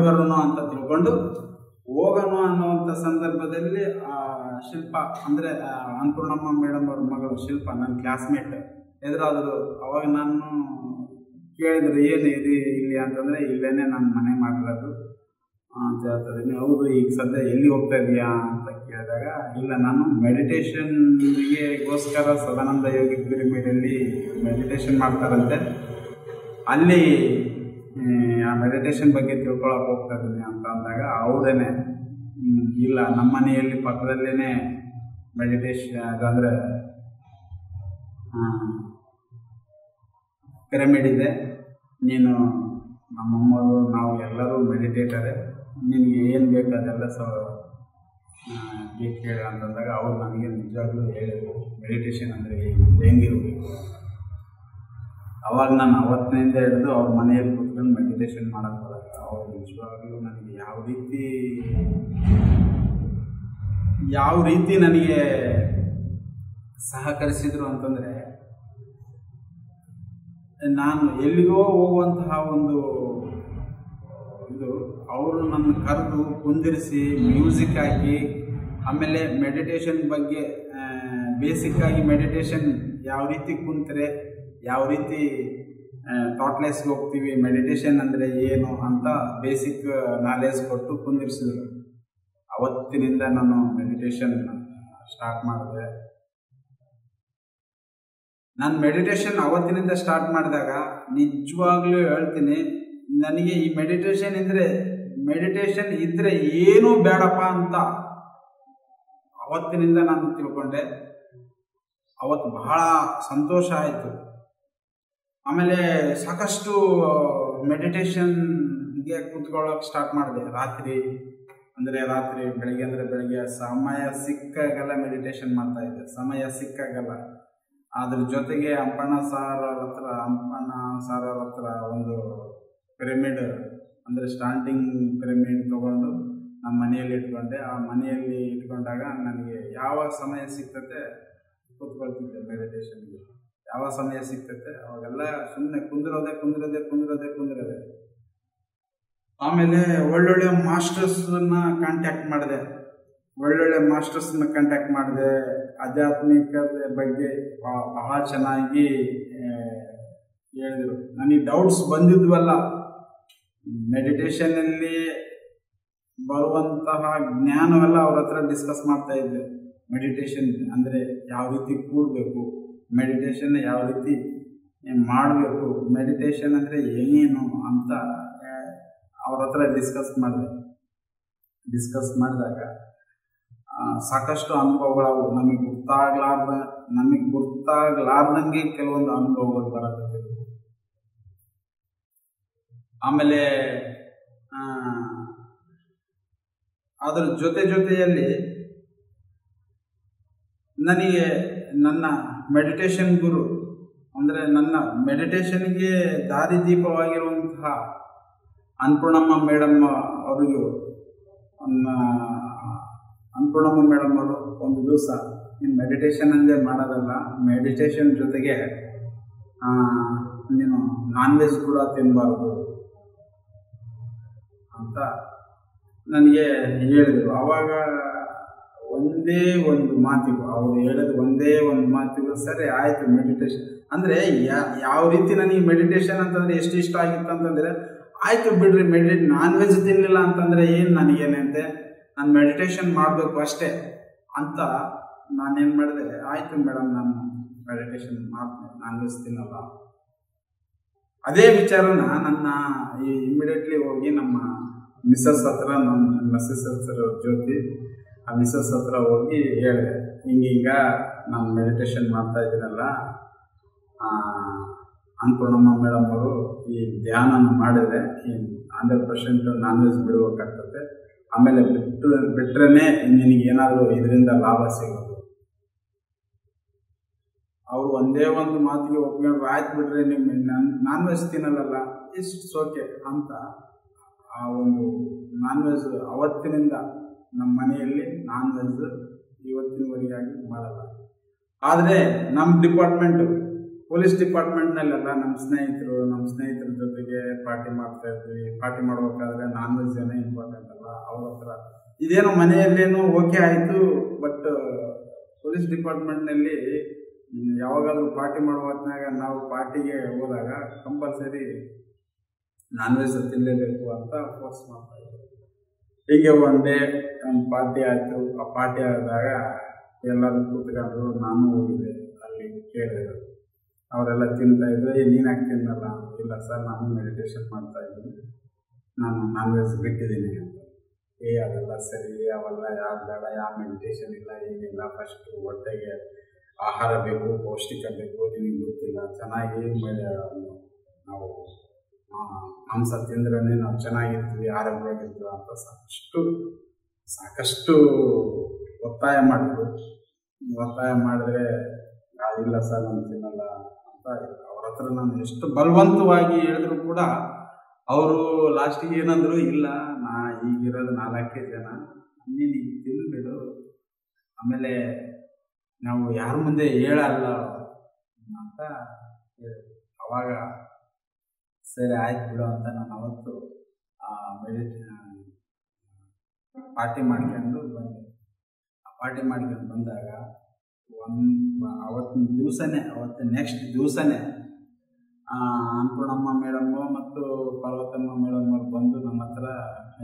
ಬರೋಣ ಅಂತ ತಿಳ್ಕೊಂಡು ಹೋಗೋಣ ಅನ್ನೋವಂಥ ಸಂದರ್ಭದಲ್ಲಿ ಶಿಲ್ಪ ಅಂದರೆ ಅನ್ನಪೂರ್ಣಮ್ಮ ಮೇಡಮ್ ಅವ್ರ ಮಗಳು ಶಿಲ್ಪ ನನ್ನ ಕ್ಲಾಸ್ಮೇಟ್ ಎದುರಾದರು. ಅವಾಗ ನಾನು ಕೇಳಿದ್ರು, ಏನು ಇದೆ ಇಲ್ಲಿ ಅಂತಂದರೆ, ಇಲ್ಲೇನೆ ನನ್ನ ಮನೆ ಮಾಡಿರೋದು ಅಂತ ಹೇಳ್ತಾರೆ. ಹೌದು, ಈಗ ಸದ್ಯ ಎಲ್ಲಿ ಹೋಗ್ತಾ ಇದೆಯಾ ಅಂತ ಕೇಳಿದಾಗ, ಇಲ್ಲ ನಾನು ಮೆಡಿಟೇಷನ್ಗೋಸ್ಕರ ಸದಾನಂದ ಯೋಗಿ ಪಿರಮಿಡಲ್ಲಿ ಮೆಡಿಟೇಷನ್ ಮಾಡ್ತಾರಂತೆ, ಅಲ್ಲಿ ಆ ಮೆಡಿಟೇಷನ್ ಬಗ್ಗೆ ತಿಳ್ಕೊಳಕ್ಕೆ ಹೋಗ್ತಾ ಇದ್ದೀನಿ ಅಂತ ಅಂದಾಗ ಅವರೇನೆ, ಇಲ್ಲ ನಮ್ಮ ಮನೆಯಲ್ಲಿ ಪಕ್ಕದಲ್ಲೇ ಮೆಡಿಟೇಷನ್ ಅದಂದರೆ ಪಿರಮಿಡ್ ಇದೆ, ನೀನು ನಮ್ಮಮ್ಮರು ನಾವು ಎಲ್ಲರೂ ಮೆಡಿಟೇಟರೇ, ನಿನಗೆ ಏನು ಬೇಕು ಅದೆಲ್ಲ ಬೇಕು ಹೇಳಿ ಅಂತಂದಾಗ ಅವ್ರು ನನಗೆ ನಿಜವಾಗ್ಲೂ ಹೇಳಿದ್ರು ಮೆಡಿಟೇಷನ್ ಅಂದರೆ ಹೆಂಗಿರಬೇಕು. ಅವಾಗ ನಾನು ಅವತ್ತಿನಿಂದ ಹಿಡಿದು ಅವ್ರ ಮನೆಯಲ್ಲಿ ಕೂತ್ಕೊಂಡು ಮೆಡಿಟೇಷನ್ ಮಾಡೋಕ್ಕೆ ಬರೋದು. ಅವ್ರು ನಿಜವಾಗ್ಲೂ ನನಗೆ ಯಾವ ರೀತಿ ನನಗೆ ಸಹಕರಿಸಿದರು ಅಂತಂದರೆ, ನಾನು ಎಲ್ಲಿಗೋ ಹೋಗುವಂತಹ ಒಂದು ಇದು ಅವರು ನನ್ನ ಕರೆದು ಕುಂದಿರಿಸಿ ಮ್ಯೂಸಿಕ್ ಹಾಕಿ, ಆಮೇಲೆ ಮೆಡಿಟೇಷನ್ ಬಗ್ಗೆ ಬೇಸಿಕ್ಕಾಗಿ ಮೆಡಿಟೇಷನ್ ಯಾವ ರೀತಿ ಕುಂತರೆ ಯಾವ ರೀತಿ ಥಾಟ್ಲೆಸ್ಗೆ ಹೋಗ್ತೀವಿ, ಮೆಡಿಟೇಷನ್ ಅಂದರೆ ಏನು ಅಂತ ಬೇಸಿಕ್ ನಾಲೆಜ್ ಕೊಟ್ಟು ಕುಂದಿರಿಸಿದ್ರು. ಅವತ್ತಿನಿಂದ ನಾನು ಮೆಡಿಟೇಷನ್ ಸ್ಟಾರ್ಟ್ ಮಾಡಿದೆ. ನಾನು ಮೆಡಿಟೇಷನ್ ಅವತ್ತಿನಿಂದ ಸ್ಟಾರ್ಟ್ ಮಾಡಿದಾಗ ನಿಜವಾಗ್ಲೂ ಹೇಳ್ತೀನಿ, ನನಗೆ ಈ ಮೆಡಿಟೇಷನ್ ಇದ್ದರೆ ಏನೂ ಬೇಡಪ್ಪ ಅಂತ ಅವತ್ತಿನಿಂದ ನಾನು ತಿಳ್ಕೊಂಡೆ. ಅವತ್ತು ಬಹಳ ಸಂತೋಷ ಆಯಿತು. ಆಮೇಲೆ ಸಾಕಷ್ಟು ಮೆಡಿಟೇಷನ್ಗೆ ಕೂತ್ಕೊಳ್ಳೋಕೆ ಸ್ಟಾರ್ಟ್ ಮಾಡಿದೆ. ರಾತ್ರಿ ಬೆಳಗ್ಗೆ ಬೆಳಗ್ಗೆ ಸಮಯ ಸಿಕ್ಕಾಗೆಲ್ಲ ಮೆಡಿಟೇಷನ್ ಮಾಡ್ತಾಯಿದ್ದೆ, ಸಮಯ ಸಿಕ್ಕಾಗೆಲ್ಲ. ಅದ್ರ ಜೊತೆಗೆ ಅಂಪಣ್ಣ ಸಾರ್ ಅವ್ರ ಹತ್ರ ಒಂದು ಪಿರಮಿಡ್ ಅಂದರೆ ಸ್ಟಾಂಡಿಂಗ್ ಪಿರಮಿಡ್ ತೊಗೊಂಡು ನಮ್ಮ ಮನೆಯಲ್ಲಿ ಇಟ್ಕೊಂಡೆ. ಆ ಮನೆಯಲ್ಲಿ ಇಟ್ಕೊಂಡಾಗ ನನಗೆ ಯಾವಾಗ ಸಮಯ ಸಿಗ್ತತೆ ಕೂತ್ಕೊಳ್ತಿದ್ದೆ ಮೆಡಿಟೇಷನ್ಗೆ. ಯಾವ ಸಮಯ ಸಿಗ್ತತೆ ಅವಾಗೆಲ್ಲ ಸುಮ್ಮನೆ ಕುಂದಿರೋದೆ. ಆಮೇಲೆ ಒಳ್ಳೊಳ್ಳೆ ಮಾಸ್ಟರ್ಸ್ನ ಕಾಂಟ್ಯಾಕ್ಟ್ ಮಾಡಿದೆ. ಆಧ್ಯಾತ್ಮಿಕತೆ ಬಗ್ಗೆ ಬಹಳ ಚೆನ್ನಾಗಿ ಹೇಳಿದರು. ನನಗೆ ಡೌಟ್ಸ್ ಬಂದಿದ್ವಲ್ಲ, ಮೆಡಿಟೇಷನಲ್ಲಿ ಬರುವಂತಹ ಜ್ಞಾನವೆಲ್ಲ ಅವ್ರ ಹತ್ರ ಡಿಸ್ಕಸ್ ಮಾಡ್ತಾ ಇದ್ದೆ. ಮೆಡಿಟೇಷನ್ ಅಂದರೆ ಯಾವ ರೀತಿ ಕೂಡಬೇಕು, ಮೆಡಿಟೇಷನ್ ಯಾವ ರೀತಿ ಮಾಡಬೇಕು, ಮೆಡಿಟೇಷನ್ ಅಂದರೆ ಏನೇನು ಅಂತ ಅವ್ರ ಹತ್ರ ಡಿಸ್ಕಸ್ ಮಾಡಿದಾಗ ಸಾಕಷ್ಟು ಅನುಭವಗಳು ನಮಗೆ ಗೊತ್ತಾಗ್ಲಾರ್ದಂಗೆ ಕೆಲವೊಂದು ಅನುಭವಗಳು ಬರಕತ್ತಿದ್ವು. ಆಮೇಲೆ ಅದರ ಜೊತೆಯಲ್ಲಿ ನನಗೆ ನನ್ನ ಮೆಡಿಟೇಷನ್ ಗುರು ಅಂದರೆ ನನ್ನ ಮೆಡಿಟೇಷನ್ಗೆ ದಾರಿದೀಪವಾಗಿರುವಂತಹ ಅನ್ನಪೂರ್ಣಮ್ಮ ಮೇಡಮ್ ಅವರು ಒಂದು ದಿವಸ ನೀನು ಮೆಡಿಟೇಷನ್ ಅಂದೇ ಮಾಡೋದಲ್ಲ, ಮೆಡಿಟೇಷನ್ ಜೊತೆಗೆ ನೀನು ನಾನ್ ವೆಜ್ ಕೂಡ ತಿನ್ನಬಾರ್ದು ಅಂತ ನನಗೆ ಹೇಳಿದರು. ಆವಾಗ ಒಂದೇ ಒಂದು ಮಾತಿಗೂ ಅವ್ರು ಹೇಳಿದ ಒಂದೇ ಒಂದು ಮಾತಿಗೂ ಸರಿ ಆಯಿತು ಮೆಡಿಟೇಷನ್ ಅಂದರೆ ಯಾವ ರೀತಿ ನನಗೆ ಮೆಡಿಟೇಷನ್ ಅಂತಂದರೆ ಎಷ್ಟು ಇಷ್ಟ ಆಗಿತ್ತು ಅಂತಂದರೆ, ಆಯಿತು ಬಿಡ್ರಿ ನಾನ್ ವೆಜ್ ತಿನ್ನಲಿಲ್ಲ ಅಂತಂದರೆ ಏನು ನನಗೇನಂತೆ, ನಾನು ಮೆಡಿಟೇಷನ್ ಮಾಡಬೇಕು ಅಷ್ಟೇ ಅಂತ ನಾನೇನು ಮಾಡಿದೆ, ಆಯಿತು ಮೇಡಮ್ ನಾನು ಮೆಡಿಟೇಷನ್ ಮಾಡ್ತೀನಿ, ನಾನ್ ವೆಜ್ ತಿನ್ನಲ್ಲ. ಅದೇ ವಿಚಾರನ ನನ್ನ ಇಮಿಡಿಯೇಟ್ಲಿ ಹೋಗಿ ನಮ್ಮ ಮಿಸ್ಸಸ್ ಹತ್ರ, ನನ್ನ ಮಿಸ್ಸಸ್ ಹೆಸರು ಜ್ಯೋತಿ, ಆ ಮಿಸ್ಸಸ್ ಹತ್ರ ಹೋಗಿ ಹೇಳಿದೆ, ಹಿಂಗೀಗ ನಾನು ಮೆಡಿಟೇಷನ್ ಮಾಡ್ತಾ ಇದ್ದೀನಲ್ಲ, ಅನ್ನಪೂರ್ಣಮ್ಮ ಮೇಡಮ್ ಅವರು ಈ ಧ್ಯಾನ ಮಾಡಿದರೆ ಈ 100% ನಾನ್ ವೆಜ್ ಬಿಡಬೇಕಾಗ್ತದೆ, ಆಮೇಲೆ ಬಿಟ್ಟರೆ ನಿನಗೆ ಏನಾದರೂ ಇದರಿಂದ ಲಾಭ ಸಿಗೋದು. ಅವರು ಒಂದೇ ಒಂದು ಮಾತಿಗೆ ಒಪ್ಪಿಕೊಂಡು ಆಯ್ತು ಬಿಡ್ರಿ ನಿಮ್ಮ ನಾನ್ ವೆಜ್ ತಿನ್ನಲ್ಲ ಇಟ್ಸ್ ಓಕೆ ಅಂತ ಆ ಒಂದು ನಾನ್ ವೆಜ್ ಅವತ್ತಿನಿಂದ ನಮ್ಮ ಮನೆಯಲ್ಲಿ ನಾನ್ ವೆಜ್ ಇವತ್ತಿನವರೆಗೆ ಆಗಿ ಮಾಡಲ್ಲ. ಆದರೆ ನಮ್ಮ ಡಿಪಾರ್ಟ್ಮೆಂಟು ಪೊಲೀಸ್ ಡಿಪಾರ್ಟ್ಮೆಂಟ್ನಲ್ಲೆಲ್ಲ ನಮ್ಮ ಸ್ನೇಹಿತರ ಜೊತೆಗೆ ಪಾರ್ಟಿ ಮಾಡ್ತಾ ಇದ್ವಿ. ಪಾರ್ಟಿ ಮಾಡ್ಬೇಕಾದ್ರೆ ನಾನ್ ವೆಜ್ ಏನೇ ಇಂಪಾರ್ಟೆಂಟ್ ಅಲ್ಲ, ಅವ್ರ ಹತ್ರ ಇದೇನೋ ಮನೆಯಲ್ಲೇನೋ ಓಕೆ ಆಯಿತು. ಬಟ್ ಪೊಲೀಸ್ ಡಿಪಾರ್ಟ್ಮೆಂಟ್ನಲ್ಲಿ ಯಾವಾಗಾದ್ರೂ ಪಾರ್ಟಿ ಮಾಡೋ ಹೊತ್ನಾಗ ನಾವು ಪಾರ್ಟಿಗೆ ಹೋದಾಗ ಕಂಪಲ್ಸರಿ ನಾನ್ ವೆಜ್ ತಿನ್ನಲೇಬೇಕು ಅಂತ ಫೋರ್ಸ್ ಮಾಡ್ತಾ ಇದ್ವಿ. ಹೀಗೆ ಒನ್ ಡೇ ಒಂದು ಪಾರ್ಟಿ ಆಯಿತು. ಆ ಪಾರ್ಟಿ ಆದಾಗ ಎಲ್ಲರೂ ಕೂತ್ಕೊಂಡ್ರು, ನಾನು ಹೋಗಿದ್ದೆ. ಅಲ್ಲಿ ಕೇಳಿದ್ರು, ಅವರೆಲ್ಲ ತಿಂತಾಯಿದ್ರು. ನೀನು ಯಾಕೆ ತಿನ್ನಲ್ಲ? ಇಲ್ಲ ಸರ್, ನಾನು ಮೆಡಿಟೇಷನ್ ಮಾಡ್ತಾ ಇದ್ದೀನಿ, ನಾನು ನಾನ್ ವೆಜ್ ಬಿಟ್ಟಿದ್ದೀನಿ ಅಂತ. ಅದೆಲ್ಲ ಸರಿ, ಅವೆಲ್ಲ ಯಾರು ಬೇಡ, ಯಾವ ಮೆಡಿಟೇಷನ್ ಇಲ್ಲ, ಏನಿಲ್ಲ. ಫಸ್ಟು ಹೊಟ್ಟೆಗೆ ಆಹಾರ ಬೇಕು, ಪೌಷ್ಟಿಕ ಬೇಕು, ನಿನಗೆ ಗೊತ್ತಿಲ್ಲ. ಚೆನ್ನಾಗಿ ನಾವು ಮಾಂಸ ತಿಂದ್ರೇ ನಾವು ಚೆನ್ನಾಗಿರ್ತೀವಿ, ಆರೋಗ್ಯವಾಗಿರ್ತೀವಿ ಅಂತ ಸಾಕಷ್ಟು ಒತ್ತಾಯ ಮಾಡಿದ್ರು. ಒತ್ತಾಯ ಮಾಡಿದ್ರೆ ಇಲ್ಲ ಸರ್ ನಾನು ತಿನ್ನಲ್ಲ ಅಂತ ಅವ್ರ ಹತ್ರ ನಾನು ಎಷ್ಟು ಬಲವಂತವಾಗಿ ಹೇಳಿದ್ರು ಕೂಡ ಅವರು ಲಾಸ್ಟಿಗೆ ಏನಂದ್ರು, ಇಲ್ಲ ನಾ ಈಗಿರೋದು 4 ಜನ, ನೀನು ಈಗ ತಿನ್ಬಿಡು, ಆಮೇಲೆ ನಾವು ಯಾರ ಮುಂದೆ ಹೇಳಲ್ಲ ಅಂತ ಹೇಳಿದ್ರು. ಅವಾಗ ಸರಿ ಆಯ್ತು ಬಿಡು ಅಂತ ನಾನು ಅವತ್ತು ಪಾರ್ಟಿ ಮಾಡ್ಕೊಂಡು ಬಂದೆ. ಆ ಪಾರ್ಟಿ ಮಾಡ್ಕೊಂಡು ಬಂದಾಗ ಅವತ್ತಿನ ನೆಕ್ಸ್ಟ್ ದಿವಸನೇ ಅನ್ನಪೂರ್ಣಮ್ಮ ಮೇಡಮ್ಮು ಮತ್ತು ಪಾರ್ವತಮ್ಮ ಮೇಡಮ್ ಅವ್ರು ಬಂದು ನಮ್ಮ ಹತ್ರ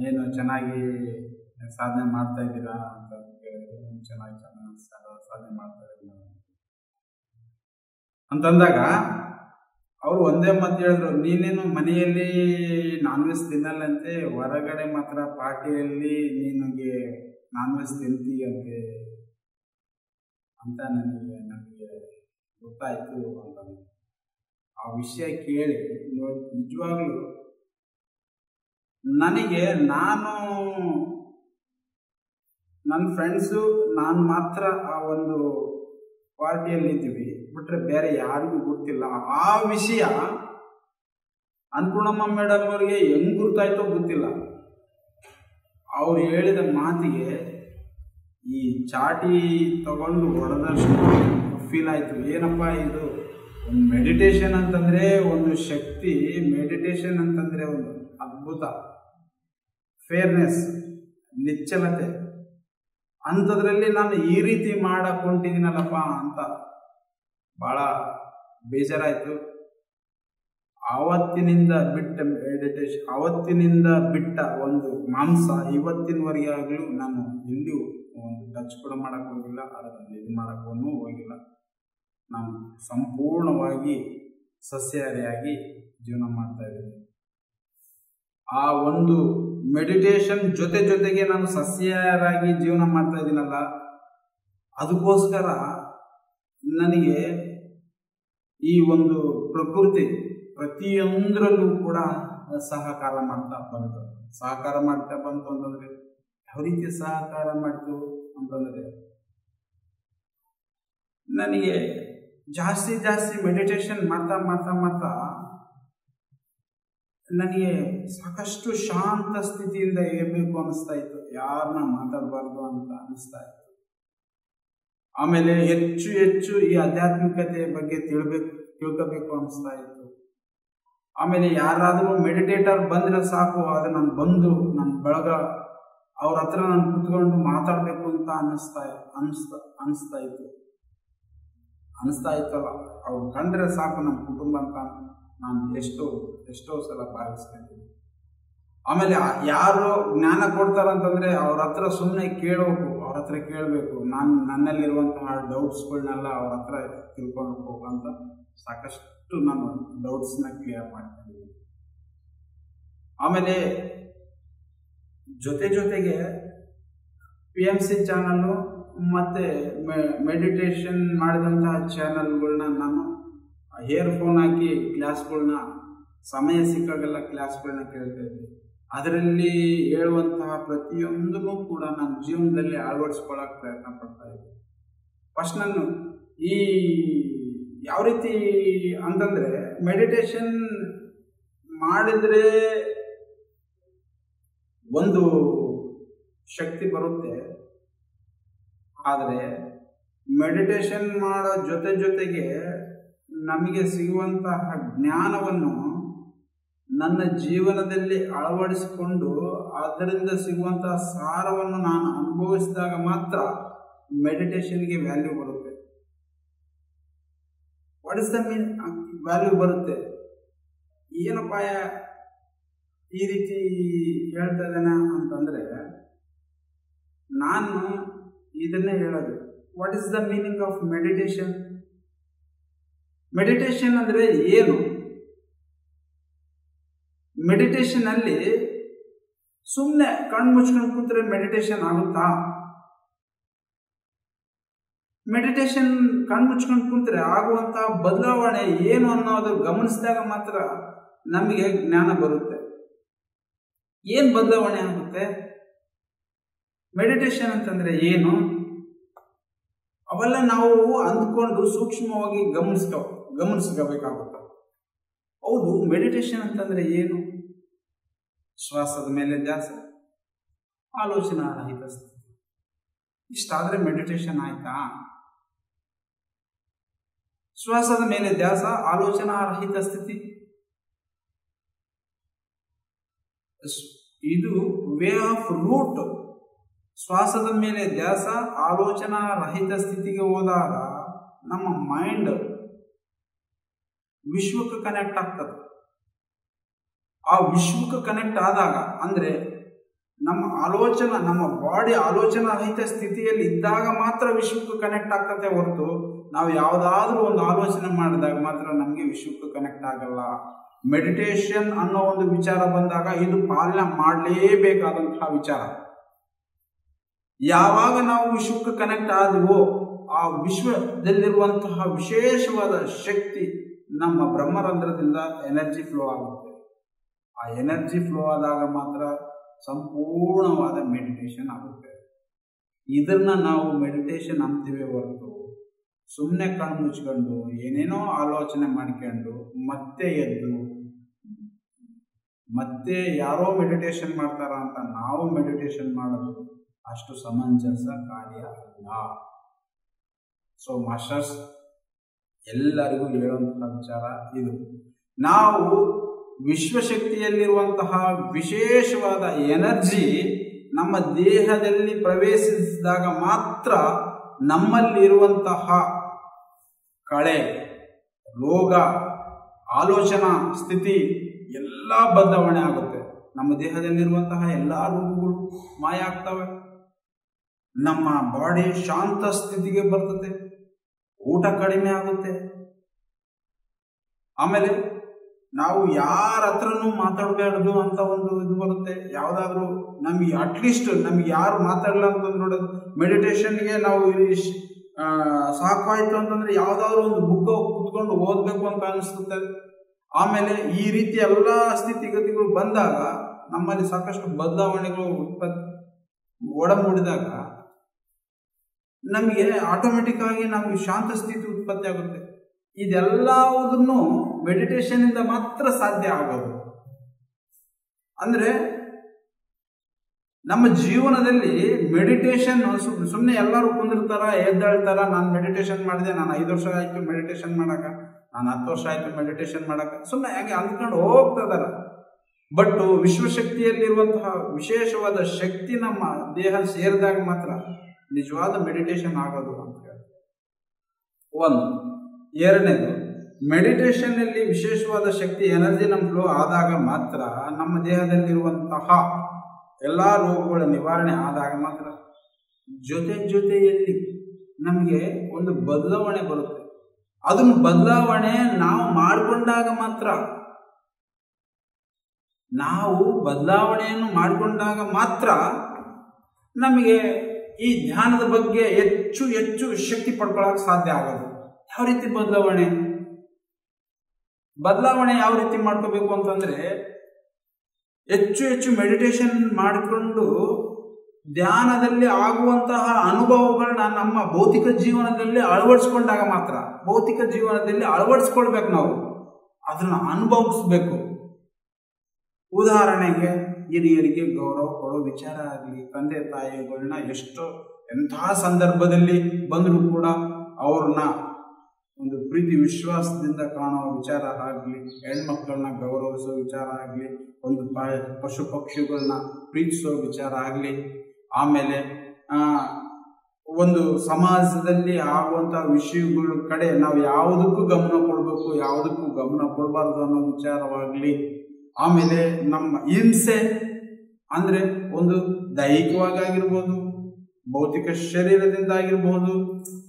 ಏನು ಚೆನ್ನಾಗಿ ಸಾಧನೆ ಮಾಡ್ತಾ ಇದ್ದೀರಾ ಅಂತ ಕೇಳಿದ್ರು. ಚೆನ್ನಾಗಿ ಸಾಧನೆ ಮಾಡ್ತಾ ಇದ್ದೀವಿ ಅಂತಂದಾಗ ಅವರು ಒಂದೇ ಮಾತು ಹೇಳಿದ್ರು, ನೀನೇನು ಮನೆಯಲ್ಲಿ ನಾನ್ ವೆಜ್ ತಿನ್ನಲ್ಲಂತೆ, ಹೊರಗಡೆ ಮಾತ್ರ ಪಾರ್ಟಿಯಲ್ಲಿ ನಿನಗೆ ನಾನ್ ವೆಜ್ ತಿಂತೀಯಂತೆ ಅಂತ ನನಗೆ ಗೊತ್ತಾಯಿತು ಅಂತ. ಆ ವಿಷಯ ಕೇಳಿ ನಿಜವಾಗ್ಲೂ ನನಗೆ ನನ್ನ ಫ್ರೆಂಡ್ಸು ನಾನು ಮಾತ್ರ ಆ ಒಂದು ಪಾರ್ಟಿಯಲ್ಲಿ ಇದ್ದೀವಿ, ಬಿಟ್ರೆ ಬೇರೆ ಯಾರಿಗೂ ಗೊತ್ತಿಲ್ಲ. ಆ ವಿಷಯ ಅನ್ನಪೂರ್ಣಮ್ಮ ಮೇಡಮ್ ಅವ್ರಿಗೆ ಹೆಂಗ್ ಗೊತ್ತಾಯ್ತೋ ಗೊತ್ತಿಲ್ಲ. ಅವ್ರು ಹೇಳಿದ ಮಾತಿಗೆ ಈ ಚಾಟಿ ತಗೊಂಡು ಹೊಡೆದಷ್ಟು ಫೀಲ್ ಆಯಿತು. ಏನಪ್ಪ ಇದು, ಒಂದು ಮೆಡಿಟೇಷನ್ ಅಂತಂದರೆ ಒಂದು ಶಕ್ತಿ, ಮೆಡಿಟೇಷನ್ ಅಂತಂದರೆ ಒಂದು ಅದ್ಭುತ, ಫೇರ್ನೆಸ್, ನಿಶ್ಚಲತೆ. ಅಂಥದ್ರಲ್ಲಿ ನಾನು ಈ ರೀತಿ ಮಾಡಕೊಂಡಿದ್ದೀನಲ್ಲಪ್ಪ ಅಂತ ಭಾಳ ಬೇಜಾರಾಯಿತು. ಆವತ್ತಿನಿಂದ ಬಿಟ್ಟ ಮೆಡಿಟೇಷನ್, ಆವತ್ತಿನಿಂದ ಬಿಟ್ಟ ಒಂದು ಮಾಂಸ ಇವತ್ತಿನವರೆಗೆ ಆಗಲೂ ನಾನು ಎಲ್ಲಿಯೂ ಒಂದು ಟಚ್ ಕೂಡ ಮಾಡೋಕ್ಕೆ ಹೋಗಿಲ್ಲ, ಅದರಲ್ಲಿ ಇದು ಮಾಡೋಕ್ಕೂ ಹೋಗಿಲ್ಲ. ನಾನು ಸಂಪೂರ್ಣವಾಗಿ ಸಸ್ಯಾಹಾರಿಯಾಗಿ ಜೀವನ ಮಾಡ್ತಾ ಇದ್ದೀನಿ. ಆ ಒಂದು ಮೆಡಿಟೇಷನ್ ಜೊತೆಗೆ ನಾನು ಸಸ್ಯಾಹಾರಿಯಾಗಿ ಜೀವನ ಮಾಡ್ತಾ ಇದ್ದೀನಲ್ಲ, ಅದಕ್ಕೋಸ್ಕರ ನನಗೆ ಈ ಒಂದು ಪ್ರಕೃತಿ ಪ್ರತಿಯೊಂದರಲ್ಲೂ ಕೂಡ ಸಹಕಾರ ಮಾಡ್ತಾ ಬಂತು ಅಂತಂದರೆ ಯಾವ ರೀತಿ ಸಹಕಾರ ಮಾಡ್ತು ಅಂತಂದರೆ, ನನಗೆ ಜಾಸ್ತಿ ಮೆಡಿಟೇಷನ್ ಮಾಡ್ತಾ ನನಗೆ ಸಾಕಷ್ಟು ಶಾಂತ ಸ್ಥಿತಿಯಿಂದ ಇರಬೇಕು ಅನ್ನಿಸ್ತಾ ಇತ್ತು. ಯಾರನ್ನ ಮಾತಾಡಬಾರ್ದು ಅಂತ ಅನ್ನಿಸ್ತಾ ಇತ್ತು. ಆಮೇಲೆ ಹೆಚ್ಚು ಈ ಆಧ್ಯಾತ್ಮಿಕತೆಯ ಬಗ್ಗೆ ತಿಳ್ಕೋಬೇಕು ಅನ್ನಿಸ್ತಾ ಇತ್ತು. ಆಮೇಲೆ ಯಾರಾದರೂ ಮೆಡಿಟೇಟರ್ ಬಂದರೆ ಸಾಕು, ಅದು ನಾನು ಬಂದು ನನ್ನ ಬಳಗ ಅವ್ರ ಹತ್ರ ನಾನು ಕೂತ್ಕೊಂಡು ಮಾತಾಡಬೇಕು ಅಂತ ಅನಿಸ್ತಾ ಇತ್ತಲ್ಲ. ಅವ್ರು ಕಂಡ್ರೆ ಸಾಕು ನಮ್ಮ ಕುಟುಂಬ ಅಂತ ನಾನು ಎಷ್ಟೋ ಸಲ ಭಾವಿಸ್ಕೊಂಡಿದ್ದೀನಿ. ಆಮೇಲೆ ಯಾರು ಜ್ಞಾನ ಕೊಡ್ತಾರಂತಂದರೆ ಅವ್ರ ಹತ್ರ ಸುಮ್ಮನೆ ಕೇಳಬೇಕು. ನನ್ನಲ್ಲಿರುವಂತಹ ಡೌಟ್ಸ್ಗಳನ್ನೆಲ್ಲ ಅವ್ರ ಹತ್ರ ತಿಳ್ಕೊಂಡು ಹೋಗಂತ ಸಾಕಷ್ಟು ನಾನು ಡೌಟ್ಸ್ನ ಕ್ಲಿಯರ್ ಮಾಡ್ಕೊಂಡಿದ್ದೀನಿ. ಆಮೇಲೆ ಜೊತೆಗೆ PMC ಚಾನಲ್ಲು ಮತ್ತು ಮೆಡಿಟೇಷನ್ ಮಾಡಿದಂತಹ ಚಾನಲ್ಗಳನ್ನ ನಾನು ಇಯರ್ಫೋನ್ ಹಾಕಿ ಕ್ಲಾಸ್ಗಳನ್ನ ಸಮಯ ಸಿಕ್ಕಾಗೆಲ್ಲ ಕ್ಲಾಸ್ಗಳನ್ನ ಕೇಳ್ತಾ ಇದ್ದೆ. ಅದರಲ್ಲಿ ಹೇಳುವಂತಹ ಪ್ರತಿಯೊಂದನ್ನು ಕೂಡ ನನ್ನ ಜೀವನದಲ್ಲಿ ಅಳವಡಿಸ್ಕೊಳ್ಳೋಕೆ ಪ್ರಯತ್ನ ಪಡ್ತಾ ಇದ್ದೆ. ಫಸ್ಟ್ ನಾನು ಈ ಯಾವ ರೀತಿ ಅಂತಂದರೆ, ಮೆಡಿಟೇಷನ್ ಮಾಡಿದರೆ ಒಂದು ಶಕ್ತಿ ಬರುತ್ತೆ. ಆದರೆ ಮೆಡಿಟೇಷನ್ ಮಾಡೋ ಜೊತೆಗೆ ನಮಗೆ ಸಿಗುವಂತಹ ಜ್ಞಾನವನ್ನು ನನ್ನ ಜೀವನದಲ್ಲಿ ಅಳವಡಿಸಿಕೊಂಡು ಅದರಿಂದ ಸಿಗುವಂತಹ ಸಾರವನ್ನು ನಾನು ಅನುಭವಿಸಿದಾಗ ಮಾತ್ರ ಮೆಡಿಟೇಷನ್ಗೆ ವ್ಯಾಲ್ಯೂ ಬರುತ್ತೆ. What is the mean value ಬರುತ್ತೆ? ಏನಪ್ಪ ಈ ರೀತಿ ಹೇಳ್ತಾ ಇದ್ದೇನೆ ಅಂತಂದರೆ, ನಾನು ಇದನ್ನೇ ಹೇಳೋದು. What is the meaning of meditation? Meditation ಅಂದರೆ ಏನು? ಮೆಡಿಟೇಷನ್ ಅಲ್ಲಿ ಸುಮ್ಮನೆ ಕಣ್ಣು ಮುಚ್ಕೊಂಡು ಕೂತ್ರೆ ಮೆಡಿಟೇಷನ್ ಆಗುತ್ತಾ? ಮೆಡಿಟೇಷನ್ ಕಣ್ಣು ಮುಚ್ಕೊಂಡು ಕೂತ್ರೆ ಆಗುವಂತಹ ಬದಲಾವಣೆ ಏನು ಅನ್ನೋದು ಗಮನಿಸಿದಾಗ ಮಾತ್ರ ನಮಗೆ ಜ್ಞಾನ ಬರುತ್ತೆ. ಏನು ಬದಲಾವಣೆ ಆಗುತ್ತೆ? ಮೆಡಿಟೇಷನ್ ಅಂತಂದ್ರೆ ಏನು? ಅವೆಲ್ಲ ನಾವು ಅಂದ್ಕೊಂಡು ಸೂಕ್ಷ್ಮವಾಗಿ ಗಮನಿಸ್ಕೋಬೇಕಾಗುತ್ತೆ. ಹೌದು, ಮೆಡಿಟೇಷನ್ ಅಂತಂದ್ರೆ ಏನು? ಶ್ವಾಸದ ಮೇಲೆ ಧ್ಯಾಸ, ಆಲೋಚನಾ ರಹಿತ ಸ್ಥಿತಿ. ಇಷ್ಟಾದ್ರೆ ಮೆಡಿಟೇಷನ್ ಆಯ್ತಾ? ಶ್ವಾಸದ ಮೇಲೆ ಧ್ಯಾಸ, ಆಲೋಚನಾ ರಹಿತ ಸ್ಥಿತಿ, ಇದು ವೇ ಆಫ್ ರೂಟ್. ಶ್ವಾಸದ ಮೇಲೆ ಧ್ಯಾಸ, ಆಲೋಚನಾ ರಹಿತ ಸ್ಥಿತಿಗೆ ಹೋದಾಗ ನಮ್ಮ ಮೈಂಡ್ ವಿಶ್ವಕ್ಕೆ ಕನೆಕ್ಟ್ ಆಗ್ತದೆ. ಆ ವಿಶ್ವಕ್ಕೆ ಕನೆಕ್ಟ್ ಆದಾಗ ಅಂದ್ರೆ ನಮ್ಮ ಬಾಡಿ ಆಲೋಚನಾ ರಹಿತ ಸ್ಥಿತಿಯಲ್ಲಿ ಇದ್ದಾಗ ಮಾತ್ರ ವಿಶ್ವಕ್ಕೆ ಕನೆಕ್ಟ್ ಆಗ್ತದೆ ಹೊರತು ನಾವು ಯಾವುದಾದ್ರೂ ಒಂದು ಆಲೋಚನೆ ಮಾಡಿದಾಗ ಮಾತ್ರ ನಮಗೆ ವಿಶ್ವಕ್ಕೆ ಕನೆಕ್ಟ್ ಆಗಲ್ಲ. ಮೆಡಿಟೇಷನ್ ಅನ್ನೋ ಒಂದು ವಿಚಾರ ಬಂದಾಗ ಇದು ಪಾಲನೆ ಮಾಡಲೇಬೇಕಾದಂತಹ ವಿಚಾರ. ಯಾವಾಗ ನಾವು ವಿಶ್ವಕ್ಕೆ ಕನೆಕ್ಟ್ ಆದವೋ ಆ ವಿಶ್ವದಲ್ಲಿರುವಂತಹ ವಿಶೇಷವಾದ ಶಕ್ತಿ ನಮ್ಮ ಬ್ರಹ್ಮರಂಧ್ರದಿಂದ ಎನರ್ಜಿ ಫ್ಲೋ ಆಗುತ್ತೆ. ಆ ಎನರ್ಜಿ ಫ್ಲೋ ಆದಾಗ ಮಾತ್ರ ಸಂಪೂರ್ಣವಾದ ಮೆಡಿಟೇಷನ್ ಆಗುತ್ತೆ. ಇದನ್ನ ನಾವು ಮೆಡಿಟೇಷನ್ ಅಂತೀವಿ ಹೊರತು ಸುಮ್ಮನೆ ಕಣ್ಣು ಮುಚ್ಕೊಂಡು ಏನೇನೋ ಆಲೋಚನೆ ಮಾಡ್ಕೊಂಡು ಮತ್ತೆ ಎದ್ದು ಮತ್ತೆ ಯಾರೋ ಮೆಡಿಟೇಷನ್ ಮಾಡ್ತಾರ ಅಂತ ನಾವು ಮೆಡಿಟೇಷನ್ ಮಾಡೋದು ಅಷ್ಟು ಸಮಂಜಸ ಕಾರ್ಯ ಅಲ್ಲ. ಸೊ ಮಾಸ್ಟರ್ಸ್, ಎಲ್ಲರಿಗೂ ಹೇಳುವಂತಹ ವಿಚಾರ ಇದು. ನಾವು ವಿಶ್ವಶಕ್ತಿಯಲ್ಲಿರುವಂತಹ ವಿಶೇಷವಾದ ಎನರ್ಜಿ ನಮ್ಮ ದೇಹದಲ್ಲಿ ಪ್ರವೇಶಿಸಿದಾಗ ಮಾತ್ರ ನಮ್ಮಲ್ಲಿರುವಂತಹ ಕಳೆ, ರೋಗ, ಆಲೋಚನಾ ಸ್ಥಿತಿ ಎಲ್ಲ ಬದಲಾವಣೆ ಆಗುತ್ತೆ. ನಮ್ಮ ದೇಹದಲ್ಲಿರುವಂತಹ ಎಲ್ಲ ರೋಗಗಳು ಮಾಯ ಆಗ್ತವೆ. ನಮ್ಮ ಬಾಡಿ ಶಾಂತ ಸ್ಥಿತಿಗೆ ಬರ್ತದೆ. ಊಟ ಕಡಿಮೆ ಆಗುತ್ತೆ. ಆಮೇಲೆ ನಾವು ಯಾರ ಹತ್ರನೂ ಮಾತಾಡಬಾರ್ದು ಅಂತ ಒಂದು ಇದು ಬರುತ್ತೆ. ಯಾವುದಾದ್ರೂ ನಮಗೆ ಅಟ್ಲೀಸ್ಟ್ ನಮ್ಗೆ ಯಾರು ಮಾತಾಡಲ್ಲ ಅಂತ ನೋಡೋದು, ಮೆಡಿಟೇಷನ್ಗೆ ನಾವು ಸಾಕಾಯ್ತು ಅಂತಂದ್ರೆ ಯಾವುದಾದ್ರೂ ಒಂದು ಬುಕ್ ಕುತ್ಕೊಂಡು ಓದಬೇಕು ಅಂತ ಅನಿಸ್ತದೆ. ಆಮೇಲೆ ಈ ರೀತಿ ಎಲ್ಲ ಸ್ಥಿತಿಗತಿಗಳು ಬಂದಾಗ ನಮ್ಮಲ್ಲಿ ಸಾಕಷ್ಟು ಬದಲಾವಣೆಗಳು ಒಡಮೂಡಿದಾಗ ನಮಗೆ ಆಟೋಮೆಟಿಕ್ ಆಗಿ ನಮಗೆ ಶಾಂತ ಸ್ಥಿತಿ ಉತ್ಪತ್ತಿ ಆಗುತ್ತೆ. ಇದೆಲ್ಲದನ್ನು ಮೆಡಿಟೇಷನ್ ಇಂದ ಮಾತ್ರ ಸಾಧ್ಯ ಆಗೋದು. ಅಂದ್ರೆ ನಮ್ಮ ಜೀವನದಲ್ಲಿ ಮೆಡಿಟೇಷನ್ ಸುಮ್ಮನೆ ಎಲ್ಲರೂ ಕುಂದಿರ್ತಾರ, ಎದ್ದೇಳ್ತಾರ, ನಾನು ಮೆಡಿಟೇಷನ್ ಮಾಡಿದೆ, ನಾನು 5 ವರ್ಷ ಆಯ್ತು ಮೆಡಿಟೇಷನ್ ಮಾಡಕ, ನಾನು 10 ವರ್ಷ ಆಯ್ತು ಮೆಡಿಟೇಷನ್ ಮಾಡಕ, ಸುಮ್ಮನೆ ಹಾಗೆ ಅಂದ್ಕೊಂಡು ಹೋಗ್ತದಾರ. ಬಟ್ ವಿಶ್ವಶಕ್ತಿಯಲ್ಲಿರುವಂತಹ ವಿಶೇಷವಾದ ಶಕ್ತಿ ನಮ್ಮ ದೇಹ ಸೇರಿದಾಗ ಮಾತ್ರ ನಿಜವಾದ ಮೆಡಿಟೇಷನ್ ಆಗೋದು ಅಂತ ಹೇಳಿ ಒಂದು. ಎರಡನೇದು, ಮೆಡಿಟೇಷನ್ ಅಲ್ಲಿ ವಿಶೇಷವಾದ ಶಕ್ತಿ ಎನರ್ಜಿ ನಮ್ಮ ಫ್ಲೋ ಆದಾಗ ಮಾತ್ರ ನಮ್ಮ ದೇಹದಲ್ಲಿರುವಂತಹ ಎಲ್ಲಾ ರೋಗಗಳ ನಿವಾರಣೆ ಆದಾಗ ಮಾತ್ರ ಜೊತೆಯಲ್ಲಿ ನಮಗೆ ಒಂದು ಬದಲಾವಣೆ ಬರುತ್ತೆ. ಅದನ್ನು ಬದಲಾವಣೆ ನಾವು ಮಾಡಿಕೊಂಡಾಗ ಮಾತ್ರ, ನಾವು ಬದಲಾವಣೆಯನ್ನು ಮಾಡಿಕೊಂಡಾಗ ಮಾತ್ರ ನಮಗೆ ಈ ಧ್ಯಾನದ ಬಗ್ಗೆ ಹೆಚ್ಚು ಶಕ್ತಿ ಪಡ್ಕೊಳ್ಳೋಕೆ ಸಾಧ್ಯ ಆಗೋದು. ಯಾವ ರೀತಿ ಬದಲಾವಣೆ ಯಾವ ರೀತಿ ಮಾಡ್ಕೋಬೇಕು ಅಂತಂದ್ರೆ, ಹೆಚ್ಚು ಮೆಡಿಟೇಷನ್ ಮಾಡಿಕೊಂಡು ಧ್ಯಾನದಲ್ಲಿ ಆಗುವಂತಹ ಅನುಭವಗಳನ್ನ ನಮ್ಮ ಭೌತಿಕ ಜೀವನದಲ್ಲಿ ಅಳವಡಿಸ್ಕೊಂಡಾಗ ಮಾತ್ರ, ಭೌತಿಕ ಜೀವನದಲ್ಲಿ ಅಳವಡಿಸ್ಕೊಳ್ಬೇಕು. ನಾವು ಅದನ್ನ ಅನುಭವಿಸ್ಬೇಕು. ಉದಾಹರಣೆಗೆ ಹಿರಿಯರಿಗೆ ಗೌರವ ಕೊಡೋ ವಿಚಾರ ಆಗಲಿ, ತಂದೆ ತಾಯಿಗಳನ್ನ ಎಂಥ ಸಂದರ್ಭದಲ್ಲಿ ಬಂದರೂ ಕೂಡ ಅವ್ರನ್ನ ಒಂದು ಪ್ರೀತಿ ವಿಶ್ವಾಸದಿಂದ ಕಾಣೋ ವಿಚಾರ ಆಗಲಿ, ಹೆಣ್ಮಕ್ಳನ್ನ ಗೌರವಿಸೋ ವಿಚಾರ ಆಗಲಿ, ಒಂದು ಪಶು ಪಕ್ಷಿಗಳನ್ನ ಪ್ರೀತಿಸೋ ವಿಚಾರ ಆಗಲಿ, ಆಮೇಲೆ ಒಂದು ಸಮಾಜದಲ್ಲಿ ಆಗುವಂಥ ವಿಷಯಗಳ ಕಡೆ ನಾವು ಯಾವುದಕ್ಕೂ ಗಮನ ಕೊಡಬೇಕು, ಯಾವುದಕ್ಕೂ ಗಮನ ಕೊಡಬಾರ್ದು ಅನ್ನೋ ವಿಚಾರವಾಗಲಿ, ಆಮೇಲೆ ನಮ್ಮ ಹಿಂಸೆ ಅಂದರೆ ಒಂದು ದೈಹಿಕವಾಗಿ ಆಗಿರ್ಬೋದು, ಭೌತಿಕ ಶರೀರದಿಂದ ಆಗಿರ್ಬೋದು,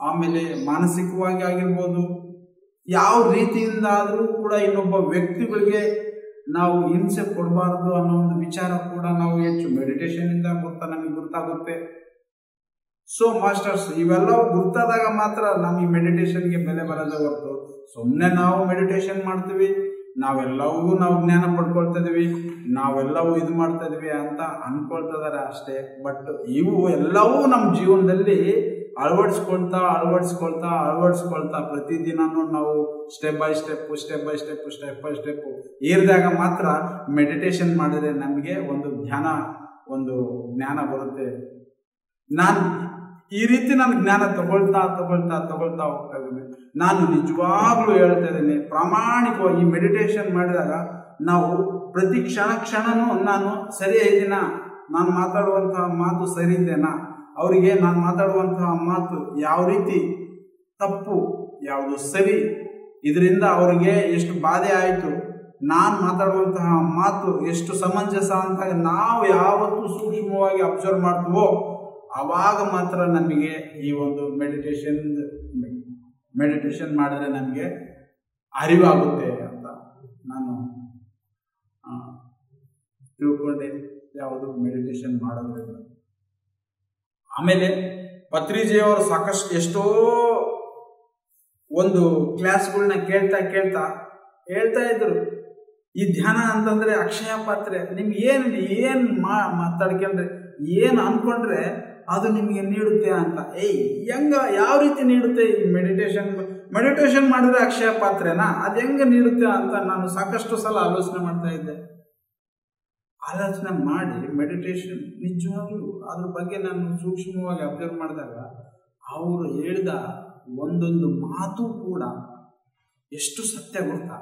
ಆಮೇಲೆ ಮಾನಸಿಕವಾಗಿ ಆಗಿರ್ಬೋದು, ಯಾವ ರೀತಿಯಿಂದ ಆದರೂ ಕೂಡ ಇನ್ನೊಬ್ಬ ವ್ಯಕ್ತಿಗಳಿಗೆ ನಾವು ಹಿಂಸೆ ಕೊಡಬಾರ್ದು ಅನ್ನೋ ಒಂದು ವಿಚಾರ ಕೂಡ ನಾವು ಹೆಚ್ಚು ಮೆಡಿಟೇಷನಿಂದ ನಮಗೆ ಗೊತ್ತಾಗುತ್ತೆ. ಸೊ ಮಾಸ್ಟರ್ಸ್, ಇವೆಲ್ಲವೂ ಗುರ್ತಾದಾಗ ಮಾತ್ರ ನಮ್ಮ ಈ ಮೆಡಿಟೇಷನ್ಗೆ ಬೆಲೆ ಬರೋದೇ ಹೊರತು ಸುಮ್ಮನೆ ನಾವು ಮೆಡಿಟೇಷನ್ ಮಾಡ್ತೀವಿ, ನಾವೆಲ್ಲವೂ ನಾವು ಜ್ಞಾನ ಪಡ್ಕೊಳ್ತಾ ಇದೀವಿ, ನಾವೆಲ್ಲವೂ ಇದು ಮಾಡ್ತಾ ಇದೀವಿ ಅಂತ ಅನ್ಕೊಳ್ತಿದಾರೆ ಅಷ್ಟೇ. ಬಟ್ ಇವು ಎಲ್ಲವೂ ನಮ್ಮ ಜೀವನದಲ್ಲಿ ಅಳವಡಿಸ್ಕೊಳ್ತಾ ಪ್ರತಿದಿನನೂ ನಾವು ಸ್ಟೆಪ್ ಬೈ ಸ್ಟೆಪ್ ಏರಿದಾಗ ಮಾತ್ರ ಮೆಡಿಟೇಷನ್ ಮಾಡಿದ್ರೆ ನಮಗೆ ಒಂದು ಜ್ಞಾನ ಬರುತ್ತೆ. ಈ ರೀತಿ ನಾನು ಜ್ಞಾನ ತಗೊಳ್ತಾ ಹೋಗ್ತಾ ಇದ್ದೀನಿ. ನಾನು ನಿಜವಾಗ್ಲೂ ಹೇಳ್ತಾ ಇದ್ದೀನಿ, ಪ್ರಾಮಾಣಿಕವಾಗಿ ಮೆಡಿಟೇಷನ್ ಮಾಡಿದಾಗ ನಾವು ಪ್ರತಿ ಕ್ಷಣನೂ ನಾನು ಸರಿಯೇ ಇದ್ದೀನಾ, ನಾನು ಮಾತಾಡುವಂತಹ ಮಾತು ಸರಿ ಇದೆನಾ, ಅವರಿಗೆ ನಾನು ಮಾತಾಡುವಂತಹ ಮಾತು ಯಾವ ರೀತಿ ತಪ್ಪು, ಯಾವುದು ಸರಿ, ಇದರಿಂದ ಅವರಿಗೆ ಎಷ್ಟು ಬಾಧೆ ಆಯಿತು, ನಾನು ಮಾತಾಡುವಂತಹ ಮಾತು ಎಷ್ಟು ಸಮಂಜಸ ಅಂತ ನಾವು ಯಾವತ್ತೂ ಸೂಕ್ಷ್ಮವಾಗಿ ಅಬ್ಸರ್ವ್ ಮಾಡ್ತೀವೋ ಆವಾಗ ಮಾತ್ರ ನಮಗೆ ಈ ಒಂದು ಮೆಡಿಟೇಷನ್ ಮಾಡಿದ್ರೆ ನಮಗೆ ಅರಿವಾಗುತ್ತೆ ಅಂತ ನಾನು ತಿಳ್ಕೊಂಡೆ ಯಾವುದು ಮೆಡಿಟೇಷನ್ ಮಾಡೋದ್ರಿಂದ. ಆಮೇಲೆ ಪತ್ರಿಜಿಯವರು ಸಾಕಷ್ಟು ಎಷ್ಟೋ ಒಂದು ಕ್ಲಾಸ್ಗಳನ್ನ ಕೇಳ್ತಾ ಹೇಳ್ತಾ ಇದ್ರು, ಈ ಧ್ಯಾನ ಅಂತಂದ್ರೆ ಅಕ್ಷಯ ಪಾತ್ರೆ, ನಿಮ್ಗೆ ಏನು ಮಾತಾಡ್ಕೊಂಡ್ರೆ ಏನು ಅನ್ಕೊಂಡ್ರೆ ಅದು ನಿಮಗೆ ನೀಡುತ್ತೆ ಅಂತ. ಯಾವ ರೀತಿ ನೀಡುತ್ತೆ ಈ ಮೆಡಿಟೇಷನ್ ಮಾಡಿದ್ರೆ ಅಕ್ಷಯ ಪಾತ್ರೆನಾ, ಅದು ಹೆಂಗೆ ನೀಡುತ್ತೆ ಅಂತ ನಾನು ಸಾಕಷ್ಟು ಸಲ ಆಲೋಚನೆ ಮಾಡ್ತಾ ಇದ್ದೆ. ಆಲೋಚನೆ ಮಾಡಿ ಮೆಡಿಟೇಷನ್ ನಿಜವಾಗ್ಲೂ ಅದ್ರ ಬಗ್ಗೆ ನಾನು ಸೂಕ್ಷ್ಮವಾಗಿ ಅಬ್ಸರ್ವ್ ಮಾಡಿದಾಗ ಅವರು ಹೇಳಿದ ಒಂದೊಂದು ಮಾತು ಕೂಡ ಎಷ್ಟು ಸತ್ಯ ಗೊತ್ತಾ.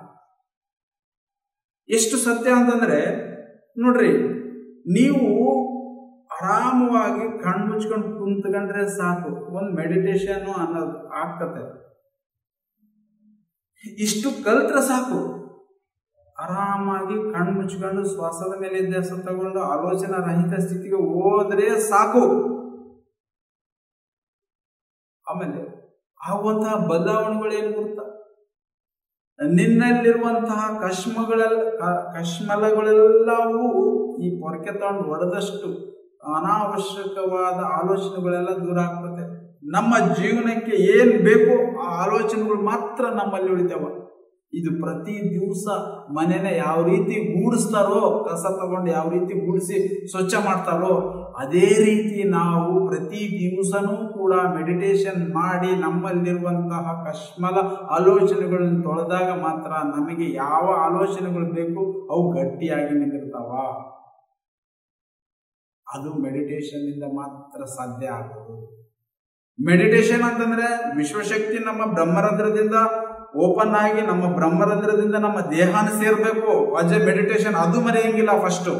ಎಷ್ಟು ಸತ್ಯ ಅಂತಂದ್ರೆ ನೋಡ್ರಿ, ನೀವು ಆರಾಮವಾಗಿ ಕಣ್ಣು ಮುಚ್ಕೊಂಡು ಕುಂತ್ಕೊಂಡ್ರೆ ಸಾಕು, ಒಂದು ಮೆಡಿಟೇಷನ್ ಅನ್ನೋದು ಆಗ್ತದೆ. ಇಷ್ಟು ಕಲ್ತ್ರೆ ಸಾಕು, ಆರಾಮಾಗಿ ಕಣ್ಣು ಮುಚ್ಕೊಂಡು ಶ್ವಾಸದ ಮೇಲೆ ಧ್ಯಾಸ ತಗೊಂಡು ಆಲೋಚನಾ ರಹಿತ ಸ್ಥಿತಿಗೆ ಹೋದ್ರೆ ಸಾಕು. ಆಮೇಲೆ ಆಗುವಂತಹ ಬದಲಾವಣೆಗಳು ಏನು ಗೊತ್ತಾ, ನಿನ್ನಲ್ಲಿರುವಂತಹ ಕಶ್ಮಲಗಳೆಲ್ಲವೂ ಈ ಪೊರಕೆ ತಗೊಂಡು ಹೊಡೆದಷ್ಟು ಅನಾವಶ್ಯಕವಾದ ಆಲೋಚನೆಗಳೆಲ್ಲ ದೂರ ಆಗ್ತದೆ. ನಮ್ಮ ಜೀವನಕ್ಕೆ ಏನ್ ಬೇಕು ಆ ಆಲೋಚನೆಗಳು ಮಾತ್ರ ನಮ್ಮಲ್ಲಿ ಉಳಿತಾವ. ಇದು ಪ್ರತಿ ದಿವಸ ಮನೆನ ಯಾವ ರೀತಿ ಗೂಡಿಸ್ತಾರೋ, ಕಸ ತಗೊಂಡು ಯಾವ ರೀತಿ ಗೂಡಿಸಿ ಸ್ವಚ್ಛ ಮಾಡ್ತಾರೋ ಅದೇ ರೀತಿ ನಾವು ಪ್ರತಿ ದಿವಸನೂ ಕೂಡ ಮೆಡಿಟೇಷನ್ ಮಾಡಿ ನಮ್ಮಲ್ಲಿರುವಂತಹ ಕಶ್ಮಲ ಆಲೋಚನೆಗಳನ್ನು ತೊಳೆದಾಗ ಮಾತ್ರ ನಮಗೆ ಯಾವ ಆಲೋಚನೆಗಳು ಬೇಕು ಅವು ಗಟ್ಟಿಯಾಗಿ ನಿಂತಿರ್ತಾವ. ಅದು ಮೆಡಿಟೇಷನ್ ಇಂದ ಮಾತ್ರ ಸಾಧ್ಯ ಆಗೋದು. ಮೆಡಿಟೇಷನ್ ಅಂತಂದ್ರೆ ವಿಶ್ವಶಕ್ತಿ ನಮ್ಮ ಬ್ರಹ್ಮರಂಧ್ರದಿಂದ ಓಪನ್ ಆಗಿ ನಮ್ಮ ಬ್ರಹ್ಮರಂಧ್ರದಿಂದ ನಮ್ಮ ದೇಹನ ಸೇರ್ಬೇಕು. ಅಜೆ ಮೆಡಿಟೇಷನ್ ಅದು ಮರೆಯಂಗಿಲ್ಲ ಫಸ್ಟ್.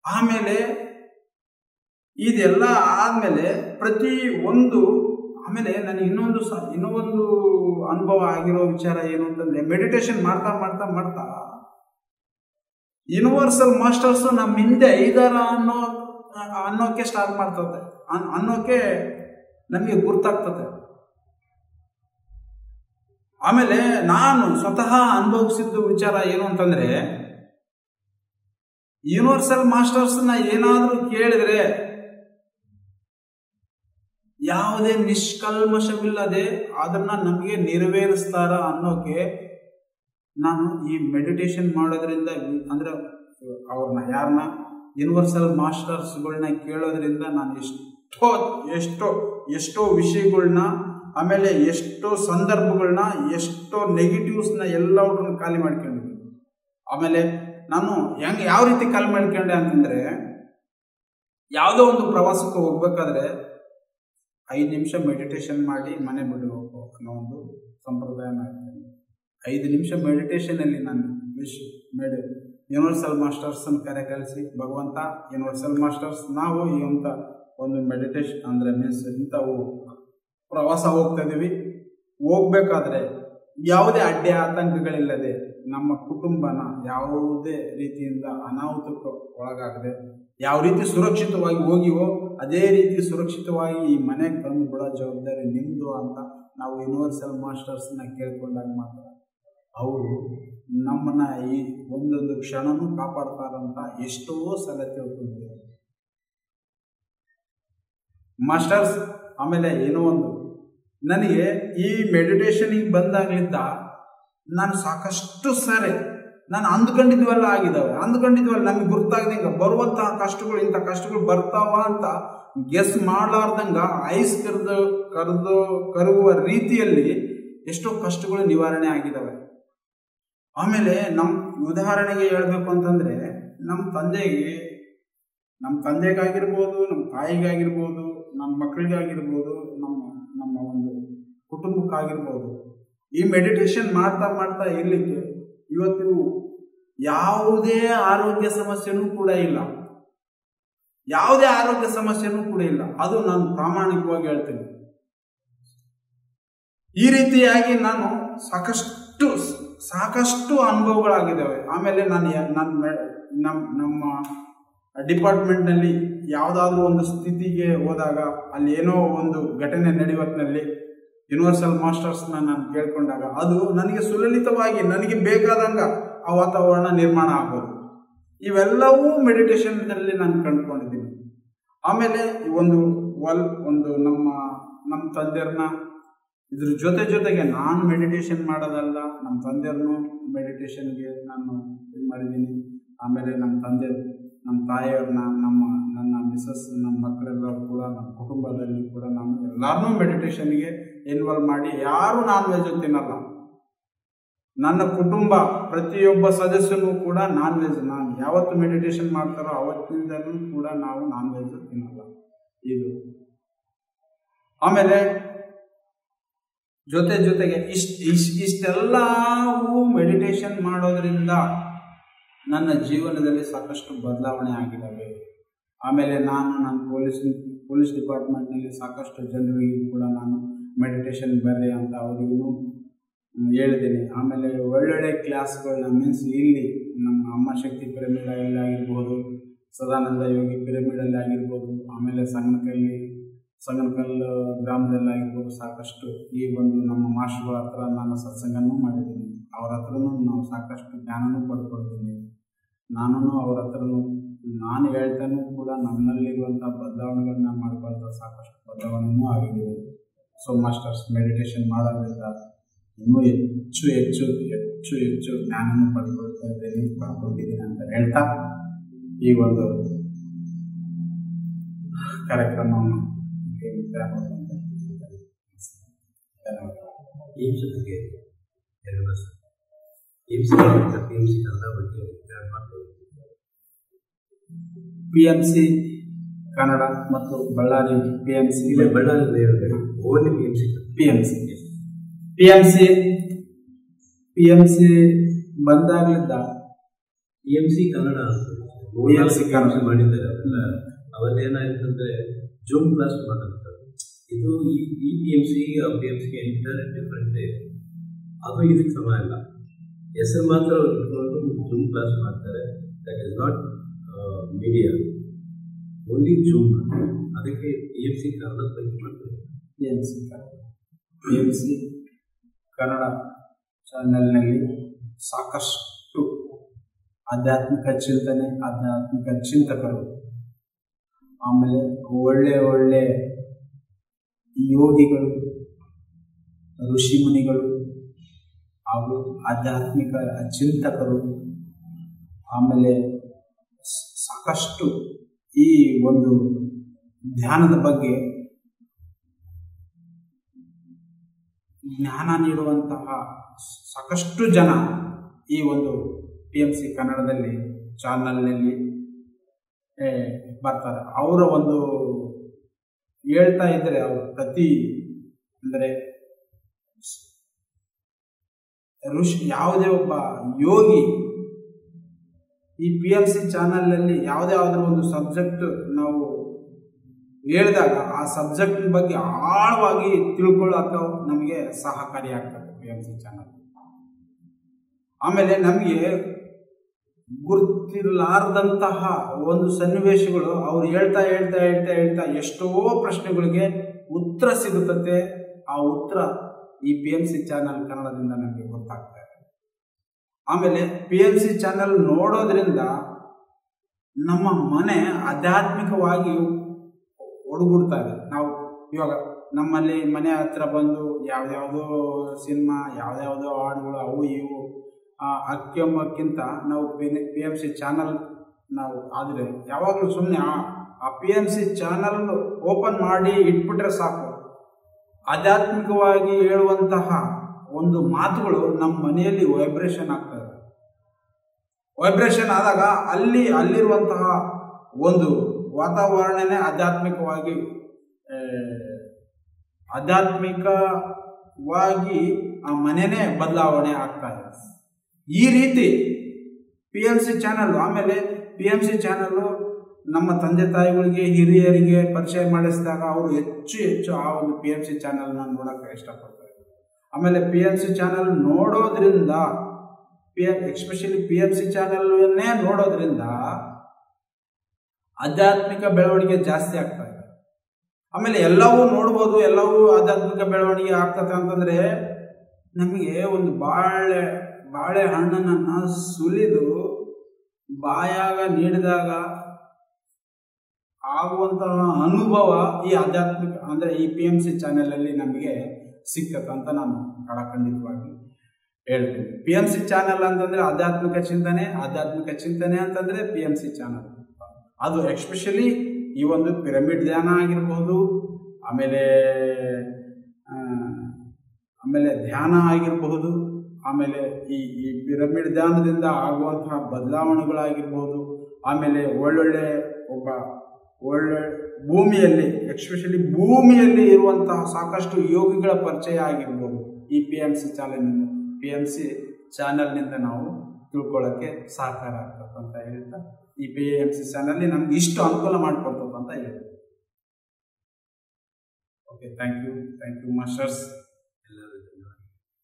ಆಮೇಲೆ ಇದೆಲ್ಲ ಆದ್ಮೇಲೆ ಪ್ರತಿ ಒಂದು ಆಮೇಲೆ ನನಗೆ ಇನ್ನೊಂದು ಅನುಭವ ಆಗಿರೋ ವಿಚಾರ ಏನು ಅಂತಂದ್ರೆ, ಮೆಡಿಟೇಷನ್ ಮಾಡ್ತಾ ಮಾಡ್ತಾ ಮಾಡ್ತಾ ಯೂನಿವರ್ಸಲ್ ಮಾಸ್ಟರ್ಸ್ ನಮ್ಮ ಹಿಂದೆ ಇದಾರ ಅನ್ನೋಕೆ ಸ್ಟಾರ್ಟ್ ಮಾಡ್ತದೆ, ಅನ್ನೋಕೆ ನಮಗೆ ಗುರ್ತಾಗ್ತದೆ. ಆಮೇಲೆ ನಾನು ಸ್ವತಃ ಅನುಭವಿಸಿದ್ದು ವಿಚಾರ ಏನು ಅಂತಂದ್ರೆ, ಯೂನಿವರ್ಸಲ್ ಮಾಸ್ಟರ್ಸ್ನ ಏನಾದ್ರೂ ಕೇಳಿದ್ರೆ ಯಾವುದೇ ನಿಷ್ಕಲ್ಮಶವಿಲ್ಲದೆ ಅದನ್ನ ನಮಗೆ ನೆರವೇರಿಸ್ತಾರ ಅನ್ನೋಕೆ ನಾನು ಈ ಮೆಡಿಟೇಷನ್ ಮಾಡೋದ್ರಿಂದ, ಅಂದ್ರೆ ಅವ್ರನ್ನ ಯಾರನ್ನ ಯೂನಿವರ್ಸಲ್ ಮಾಸ್ಟರ್ಸ್ಗಳನ್ನ ಕೇಳೋದ್ರಿಂದ ನಾನು ಎಷ್ಟೋ ವಿಷಯಗಳನ್ನ, ಆಮೇಲೆ ಎಷ್ಟೋ ಸಂದರ್ಭಗಳನ್ನ, ಎಷ್ಟೋ ನೆಗೆಟಿವ್ಸ್ನ ಎಲ್ಲವನ್ನ ಖಾಲಿ ಮಾಡ್ಕೊಂಡಿದ್ದೀನಿ. ಆಮೇಲೆ ನಾನು ಯಾವ ರೀತಿ ಕಾಲ್ ಮಾಡ್ಕೊಂಡೆ ಅಂತಂದರೆ, ಯಾವುದೋ ಒಂದು ಪ್ರವಾಸಕ್ಕೆ ಹೋಗ್ಬೇಕಾದ್ರೆ 5 ನಿಮಿಷ ಮೆಡಿಟೇಷನ್ ಮಾಡಿ ಮನೆ ಬಿಡಬೇಕು ಅನ್ನೋ ಒಂದು ಸಂಪ್ರದಾಯ ಮಾಡ್ತೇನೆ. 5 ನಿಮಿಷ ಮೆಡಿಟೇಷನಲ್ಲಿ ನಾನು ಯೂನಿವರ್ಸಲ್ ಮಾಸ್ಟರ್ಸನ್ನು ಕರೆಕಳಿಸಿ, ಭಗವಂತ ಯೂನಿವರ್ಸಲ್ ಮಾಸ್ಟರ್ಸ್, ನಾವು ಇಂಥ ಒಂದು ಮೆಡಿಟೇಷನ್ ಅಂದರೆ ಮೀನ್ಸ್ ಇಂಥವು ಪ್ರವಾಸ ಹೋಗ್ತಾ ಇದ್ದೀವಿ, ಹೋಗ್ಬೇಕಾದ್ರೆ ಯಾವುದೇ ಅಡ್ಡಿ ಆತಂಕಗಳಿಲ್ಲದೆ ನಮ್ಮ ಕುಟುಂಬನ ಯಾವುದೇ ರೀತಿಯಿಂದ ಅನಾಹುತಕ್ಕೆ ಒಳಗಾಗದೆ ಯಾವ ರೀತಿ ಸುರಕ್ಷಿತವಾಗಿ ಹೋಗಿವೋ ಅದೇ ರೀತಿ ಸುರಕ್ಷಿತವಾಗಿ ಈ ಮನೆಗೆ ತಂದು ಬಿಡೋ ಜವಾಬ್ದಾರಿ ನಿಮ್ಮದು ಅಂತ ನಾವು ಯೂನಿವರ್ಸಲ್ ಮಾಸ್ಟರ್ಸ್ನ ಕೇಳ್ಕೊಂಡಾಗ ಮಾತ್ರ ಅವರು ನಮ್ಮನ್ನು ಈ ಒಂದೊಂದು ಕ್ಷಣನೂ ಕಾಪಾಡ್ತಾರಂತ ಎಷ್ಟೋ ಸಲ ತಿಳ್ಕೊಂಡಿದ್ದೇವೆ ಮಾಸ್ಟರ್ಸ್. ಆಮೇಲೆ ಏನೋ ಒಂದು ನನಗೆ ಈ ಮೆಡಿಟೇಷನಿಗೆ ಬಂದಾಗಲಿದ್ದ ನಾನು ಸಾಕಷ್ಟು ಸಾರಿ ನಾನು ಅಂದ್ಕೊಂಡಿದ್ವಲ್ಲ ಆಗಿದ್ದಾವೆ, ಅಂದ್ಕೊಂಡಿದ್ವಲ್ಲ ನಮಗೆ ಗುರ್ತಾಗ್ದಂಗೆ ಬರುವಂತಹ ಕಷ್ಟಗಳು, ಇಂಥ ಕಷ್ಟಗಳು ಬರ್ತಾವ ಅಂತ ಗೆಸ್ ಮಾಡಲಾರ್ದಂಗ ಐಸ್ ಕರಗುವ ರೀತಿಯಲ್ಲಿ ಎಷ್ಟೋ ಕಷ್ಟಗಳು ನಿವಾರಣೆ ಆಗಿದ್ದಾವೆ. ಆಮೇಲೆ ಉದಾಹರಣೆಗೆ ಹೇಳ್ಬೇಕು ಅಂತಂದ್ರೆ, ನಮ್ಮ ತಂದೆಗಾಗಿರ್ಬೋದು, ನಮ್ಮ ತಾಯಿಗಾಗಿರ್ಬೋದು, ನಮ್ಮ ಮಕ್ಕಳಿಗಾಗಿರ್ಬೋದು, ನಮ್ಮ ಒಂದು ಕುಟುಂಬಕ್ಕಾಗಿರ್ಬೋದು, ಈ ಮೆಡಿಟೇಷನ್ ಮಾಡ್ತಾ ಮಾಡ್ತಾ ಇರಲಿಕ್ಕೆ ಇವತ್ತು ಯಾವುದೇ ಆರೋಗ್ಯ ಸಮಸ್ಯೆನೂ ಕೂಡ ಇಲ್ಲ, ಯಾವುದೇ ಆರೋಗ್ಯ ಸಮಸ್ಯೆನೂ ಕೂಡ ಇಲ್ಲ. ಅದು ನಾನು ಪ್ರಾಮಾಣಿಕವಾಗಿ ಹೇಳ್ತೀನಿ. ಈ ರೀತಿಯಾಗಿ ನಾನು ಸಾಕಷ್ಟು ಅನುಭವಗಳಾಗಿದ್ದಾವೆ. ಆಮೇಲೆ ನಮ್ಮ ಡಿಪಾರ್ಟ್ಮೆಂಟ್ನಲ್ಲಿ ಯಾವುದಾದ್ರೂ ಒಂದು ಸ್ಥಿತಿಗೆ ಹೋದಾಗ ಅಲ್ಲಿ ಏನೋ ಒಂದು ಘಟನೆ ನಡೆಯುವತ್ನಲ್ಲಿ ಯೂನಿವರ್ಸಲ್ ಮಾಸ್ಟರ್ಸ್ನ ನಾನು ಕೇಳ್ಕೊಂಡಾಗ ಅದು ನನಗೆ ಸುಲಲಿತವಾಗಿ ನನಗೆ ಬೇಕಾದಂಗ ಆ ವಾತಾವರಣ ನಿರ್ಮಾಣ ಆಗೋದು. ಇವೆಲ್ಲವೂ ಮೆಡಿಟೇಷನ್ನಲ್ಲಿ ನಾನು ಕಂಡುಕೊಂಡಿದ್ದೀನಿ. ಆಮೇಲೆ ಒಂದು ನಮ್ಮ ತಂದೆಯವ್ರನ್ನ ಇದ್ರ ಜೊತೆಗೆ ನಾನು ಮೆಡಿಟೇಷನ್ ಮಾಡೋದಲ್ಲ, ನಮ್ಮ ತಂದೆಯವ್ರನ್ನೂ ಮೆಡಿಟೇಷನ್ಗೆ ನಾನು ಇದು ಮಾಡಿದ್ದೀನಿ. ಆಮೇಲೆ ನಮ್ಮ ತಾಯಿಯವ್ರನ್ನ, ನನ್ನ ಮಿಸಸ್, ನಮ್ಮ ಮಕ್ಕಳೆಲ್ಲರೂ ಕೂಡ, ನಮ್ಮ ಕುಟುಂಬದಲ್ಲಿ ಕೂಡ ನಾನು ಎಲ್ಲರನ್ನೂ ಮೆಡಿಟೇಷನ್ಗೆ ಇನ್ವಾಲ್ವ್ ಮಾಡಿ, ಯಾರು ನಾನ್ ವೆಜ್ ತಿನ್ನಲ್ಲ. ನನ್ನ ಕುಟುಂಬ ಪ್ರತಿಯೊಬ್ಬ ಸದಸ್ಯನೂ ಕೂಡ ನಾನ್ ವೆಜ್, ನಾನು ಯಾವತ್ತು ಮೆಡಿಟೇಷನ್ ಮಾಡ್ತಾರೋ ಅವತ್ತಿನಿಂದಲೂ ಕೂಡ ನಾವು ನಾನ್ ವೆಜ್ ತಿನ್ನಲ್ಲ. ಇದು ಆಮೇಲೆ ಜೊತೆಗೆ ಇಷ್ಟೆಲ್ಲವೂ ಮೆಡಿಟೇಷನ್ ಮಾಡೋದ್ರಿಂದ ನನ್ನ ಜೀವನದಲ್ಲಿ ಸಾಕಷ್ಟು ಬದಲಾವಣೆ ಆಗಿದ್ದಾವೆ. ಆಮೇಲೆ ನನ್ನ ಪೊಲೀಸ್ ಡಿಪಾರ್ಟ್ಮೆಂಟ್ನಲ್ಲಿ ಸಾಕಷ್ಟು ಜನರಿಗೆ ಕೂಡ ನಾನು ಮೆಡಿಟೇಷನ್ ಬರ್ರಿ ಅಂತ ಅವರಿಗೂ ಹೇಳಿದ್ದೀನಿ. ಆಮೇಲೆ ಒಳ್ಳೊಳ್ಳೆ ಕ್ಲಾಸ್ಗಳನ್ನ ಮೀನ್ಸ್ ಇಲ್ಲಿ ನಮ್ಮ ಅಮ್ಮ ಶಕ್ತಿ ಪಿರಮಿಡಲ್ಲಿ ಆಗಿರ್ಬೋದು, ಸದಾನಂದ ಯೋಗಿ ಪಿರಮಿಡಲ್ಲಿ ಆಗಿರ್ಬೋದು, ಆಮೇಲೆ ಸಂಗನಕಲ್ ಗ್ರಾಮದಲ್ಲಿ ಆಗಿರ್ಬೋದು, ಸಾಕಷ್ಟು ಈ ಒಂದು ನಮ್ಮ ಮಾಸ್ಟರ್ಗಳ ಹತ್ರ ನಾನು ಸತ್ಸಂಗನೂ ಮಾಡಿದ್ದೀನಿ. ಅವ್ರ ಹತ್ರನೂ ನಾವು ಸಾಕಷ್ಟು ಜ್ಞಾನನೂ ಪಡ್ಕೊಳ್ತೀನಿ. ನಾನು ಅವ್ರ ಹತ್ರನೂ ನಾನು ಹೇಳ್ತಾನೂ ಕೂಡ ನನ್ನಲ್ಲಿರುವಂಥ ಬದಲಾವಣೆಗಳನ್ನ ಮಾಡ್ಕೊಳ್ತಾ ಸಾಕಷ್ಟು ಬದಲಾವಣೆಯೂ ಆಗಿದ್ದೀವಿ. ಸೊ ಮಾಸ್ಟರ್ಸ್ ಮೆಡಿಟೇಷನ್ ಮಾಡೋದ್ರಿಂದ ಇನ್ನೂ ಹೆಚ್ಚು ಜ್ಞಾನನೂ ಪಡ್ಕೊಂಡಿದ್ದೀನಿ ಅಂತ ಹೇಳ್ತಾ ಈ ಒಂದು ಕಾರ್ಯಕ್ರಮವನ್ನು ಜೊತೆಗೆ PMC ಕನ್ನಡ ಮತ್ತು ಬಳ್ಳಾರಿ PMC ಬಂದಾಗಲಿದ್ದ PMC ಕನ್ನಡ ಮಾಡಿದ್ದಾರೆ. ಅವಲ್ಲೇನಾಯ್ತಂದ್ರೆ ಜೂಮ್ ಕ್ಲಾಸ್ ಮಾಡಂತಾರೆ. ಇದು ಈ PMC PMCಗೆ ಡಿಫ್ರೆಂಟ್. ಅದು ಇದಕ್ಕೆ ಸಮ ಇಲ್ಲ. ಹೆಸರು ಮಾತ್ರ ಅವ್ರು ಇಟ್ಕೊಂಡು ಜೂಮ್ ಕ್ಲಾಸ್ ಮಾಡ್ತಾರೆ. That is not media, only zoom. ಅದಕ್ಕೆ PMC ಕನ್ನಡ ಬಗ್ಗೆ ಮಾಡ್ತಾರೆ. PMC ಕನ್ನಡ ಚಾನೆಲ್ನಲ್ಲಿ ಸಾಕಷ್ಟು ಆಧ್ಯಾತ್ಮಿಕ ಚಿಂತನೆ, ಆಧ್ಯಾತ್ಮಿಕ ಚಿಂತಕರು, ಆಮೇಲೆ ಒಳ್ಳೆ ಯೋಗಿಗಳು, ಋಷಿಮುನಿಗಳು ಹಾಗೂ ಆಧ್ಯಾತ್ಮಿಕ ಚಿಂತಕರು, ಆಮೇಲೆ ಸಾಕಷ್ಟು ಈ ಒಂದು ಧ್ಯಾನದ ಬಗ್ಗೆ ಜ್ಞಾನ ನೀಡುವಂತಹ ಸಾಕಷ್ಟು ಜನ ಈ ಒಂದು PMC ಕನ್ನಡದಲ್ಲಿ ಚಾನಲ್ನಲ್ಲಿ ಬರ್ತಾರೆ. ಅವರ ಒಂದು ಹೇಳ್ತಾ ಇದ್ದರೆ ಅವರು ಪ್ರತಿ ಅಂದರೆ ಯಾವುದೇ ಒಬ್ಬ ಯೋಗಿ ಈ PMC ಚಾನಲ್ನಲ್ಲಿ ಯಾವುದಾದ್ರೂ ಒಂದು ಸಬ್ಜೆಕ್ಟ್ ನಾವು ಹೇಳಿದಾಗ ಆ ಸಬ್ಜೆಕ್ಟ್ ಬಗ್ಗೆ ಆಳವಾಗಿ ತಿಳ್ಕೊಳ್ಳೋಕೆ ನಮಗೆ ಸಹಕಾರಿಯಾಗ್ತದೆ PMC ಚಾನಲ್. ಆಮೇಲೆ ನಮಗೆ ಗುರುತಿರಲಾರದಂತಹ ಒಂದು ಸನ್ನಿವೇಶಗಳು ಅವ್ರು ಹೇಳ್ತಾ ಹೇಳ್ತಾ ಹೇಳ್ತಾ ಹೇಳ್ತಾ ಎಷ್ಟೋ ಪ್ರಶ್ನೆಗಳಿಗೆ ಉತ್ತರ ಸಿಗುತ್ತದೆ. ಆ ಉತ್ತರ ಈ PMC ಚಾನಲ್ ಕನ್ನಡದಿಂದ ನಮಗೆ ಗೊತ್ತಾಗ್ತಾ ಇದೆ. ಆಮೇಲೆ PMC ಚಾನಲ್ ನೋಡೋದ್ರಿಂದ ನಮ್ಮ ಮನೆ ಆಧ್ಯಾತ್ಮಿಕವಾಗಿ ಒಡಗೂಡ್ತಾ ಇದೆ. ನಾವು ಇವಾಗ ನಮ್ಮಲ್ಲಿ ಮನೆ ಹತ್ರ ಬಂದು ಯಾವ್ದಾವುದೋ ಸಿನಿಮಾ ಯಾವ್ದಾವುದೋ ಹಾಡುಗಳು ಅವು ಇವು ಹಾಕ್ಯಂಬಕ್ಕಿಂತ ನಾವು PMC ಚಾನಲ್ ನಾವು ಆದರೆ ಯಾವಾಗಲೂ ಸುಮ್ಮನೆ ಆ PMC ಚಾನಲ್ ಓಪನ್ ಮಾಡಿ ಇಟ್ಬಿಟ್ರೆ ಸಾಕು. ಆಧ್ಯಾತ್ಮಿಕವಾಗಿ ಹೇಳುವಂತಹ ಒಂದು ಮಾತುಗಳು ನಮ್ಮ ಮನೆಯಲ್ಲಿ ವೈಬ್ರೇಷನ್ ಆಗ್ತದೆ. ವೈಬ್ರೇಷನ್ ಆದಾಗ ಅಲ್ಲಿರುವಂತಹ ಒಂದು ವಾತಾವರಣನೇ ಆಧ್ಯಾತ್ಮಿಕವಾಗಿ ಆ ಮನೆನೇ ಬದಲಾವಣೆ ಆಗ್ತಾ ಇದೆ. ಈ ರೀತಿ PMC ಚಾನಲ್. ಆಮೇಲೆ PMC ಚಾನಲ್ಲು ನಮ್ಮ ತಂದೆ ತಾಯಿಗಳಿಗೆ ಹಿರಿಯರಿಗೆ ಪರಿಚಯ ಮಾಡಿಸಿದಾಗ ಅವರು ಹೆಚ್ಚು ಆ ಒಂದು PMC ಚಾನಲ್ನ ನೋಡೋಕ್ಕೆ ಇಷ್ಟಪಡ್ತಾರೆ. ಆಮೇಲೆ PMC ಚಾನಲ್ ನೋಡೋದ್ರಿಂದ ಎಸ್ಪೆಷಲಿ PMC ಚಾನಲ್ನೇ ನೋಡೋದ್ರಿಂದ ಆಧ್ಯಾತ್ಮಿಕ ಬೆಳವಣಿಗೆ ಜಾಸ್ತಿ ಆಗ್ತಾ ಇದೆ. ಆಮೇಲೆ ಎಲ್ಲವೂ ನೋಡ್ಬೋದು, ಎಲ್ಲವೂ ಆಧ್ಯಾತ್ಮಿಕ ಬೆಳವಣಿಗೆ ಆಗ್ತದೆ ಅಂತಂದರೆ ನಮಗೆ ಒಂದು ಬಾಳೆ ಹಣ್ಣನ್ನು ಸುಲಿದು ಬಾಯಾಗ ನೀಡಿದಾಗ ಆಗುವಂತಹ ಅನುಭವ ಈ ಆಧ್ಯಾತ್ಮಿಕ ಅಂದರೆ ಈ PMC ಚಾನಲಲ್ಲಿ ನಮಗೆ ಸಿಕ್ಕತ್ತೆ ಅಂತ ನಾನು ಖಂಡಿತವಾಗಿ ಹೇಳ್ತೀನಿ. PMC ಚಾನಲ್ ಅಂತಂದರೆ ಆಧ್ಯಾತ್ಮಿಕ ಚಿಂತನೆ ಅಂತಂದರೆ PMC ಚಾನಲ್. ಅದು ಎಸ್ಪೆಷಲಿ ಈ ಒಂದು ಪಿರಮಿಡ್ ಧ್ಯಾನ ಆಗಿರ್ಬೋದು, ಆಮೇಲೆ ಧ್ಯಾನ ಆಗಿರಬಹುದು, ಆಮೇಲೆ ಈ ಪಿರಮಿಡ್ ಧ್ಯಾನದಿಂದ ಆಗುವಂತಹ ಬದಲಾವಣೆಗಳಾಗಿರ್ಬೋದು, ಆಮೇಲೆ ಒಳ್ಳೆ ಭೂಮಿಯಲ್ಲಿ ಎಸ್ಪೆಷಲಿ ಭೂಮಿಯಲ್ಲಿ ಇರುವಂತಹ ಸಾಕಷ್ಟು ಯೋಗಿಗಳ ಪರಿಚಯ ಆಗಿರ್ಬೋದು ಈ PMC ಚಾನಲ್ನಿಂದ ನಾವು ತಿಳ್ಕೊಳ್ಳೋಕ್ಕೆ ಸಹಕಾರ ಆಗ್ತದೆ ಅಂತ ಹೇಳ್ತಾ ಈ PMC ಚಾನಲ್ಲಿ ನಮ್ಗೆ ಇಷ್ಟು ಅನುಕೂಲ ಮಾಡಿಕೊಡ್ತದೆ ಅಂತ ಹೇಳ್ತೀವಿ. Okay, thank you masters.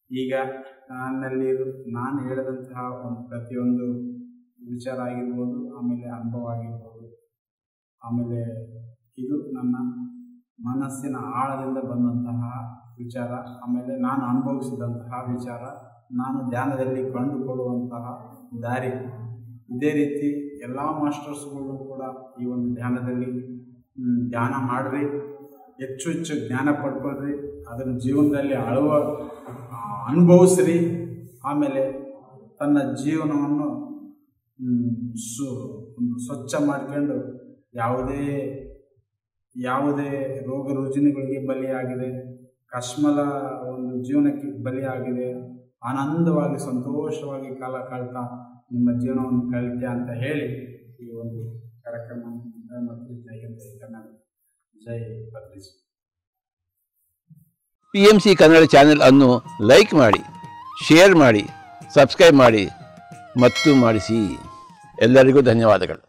ಈಗ ನಾನು ಹೇಳಿದಂತಹ ಒಂದು ಪ್ರತಿಯೊಂದು ವಿಚಾರ ಆಗಿರ್ಬೋದು, ಆಮೇಲೆ ಅನುಭವ ಆಗಿರ್ಬೋದು, ಆಮೇಲೆ ಇದು ನನ್ನ ಮನಸ್ಸಿನ ಆಳದಿಂದ ಬಂದಂತಹ ವಿಚಾರ, ಆಮೇಲೆ ನಾನು ಅನುಭವಿಸಿದಂತಹ ವಿಚಾರ, ನಾನು ಧ್ಯಾನದಲ್ಲಿ ಕಂಡುಕೊಳ್ಳುವಂತಹ ದಾರಿ. ಇದೇ ರೀತಿ ಎಲ್ಲ ಮಾಸ್ಟರ್ಸ್ಗಳು ಕೂಡ ಈ ಒಂದು ಧ್ಯಾನದಲ್ಲಿ ಧ್ಯಾನ ಮಾಡಿರಿ, ಹೆಚ್ಚು ಜ್ಞಾನ ಪಡ್ಕೊಳ್ರಿ, ಅದನ್ನು ಜೀವನದಲ್ಲಿ ಅನುಭವಿಸ್ರಿ. ಆಮೇಲೆ ತನ್ನ ಜೀವನವನ್ನು ಸ್ವಚ್ಛ ಮಾಡ್ಕೊಂಡು ಯಾವುದೇ ರೋಗ ರುಜಿನಗಳಿಗೆ ಬಲಿಯಾಗಿದೆ, ಕಶ್ಮಲ ಒಂದು ಜೀವನಕ್ಕೆ ಬಲಿಯಾಗಿದೆ, ಆನಂದವಾಗಿ ಸಂತೋಷವಾಗಿ ಕಾಲ ಕಳ್ತಾ ನಿಮ್ಮ ಜೀವನವನ್ನು ಕಳಿತೆ ಅಂತ ಹೇಳಿ ಈ ಒಂದು ಕಾರ್ಯಕ್ರಮ ಮತ್ತು ಜೈ ಪತ್ರಿಸಿ. PMC ಕನ್ನಡ ಚಾನೆಲ್ ಅನ್ನು ಲೈಕ್ ಮಾಡಿ, ಶೇರ್ ಮಾಡಿ, ಸಬ್ಸ್ಕ್ರೈಬ್ ಮಾಡಿ ಮತ್ತು ಮಾಡಿಸಿ. ಎಲ್ಲರಿಗೂ ಧನ್ಯವಾದಗಳು.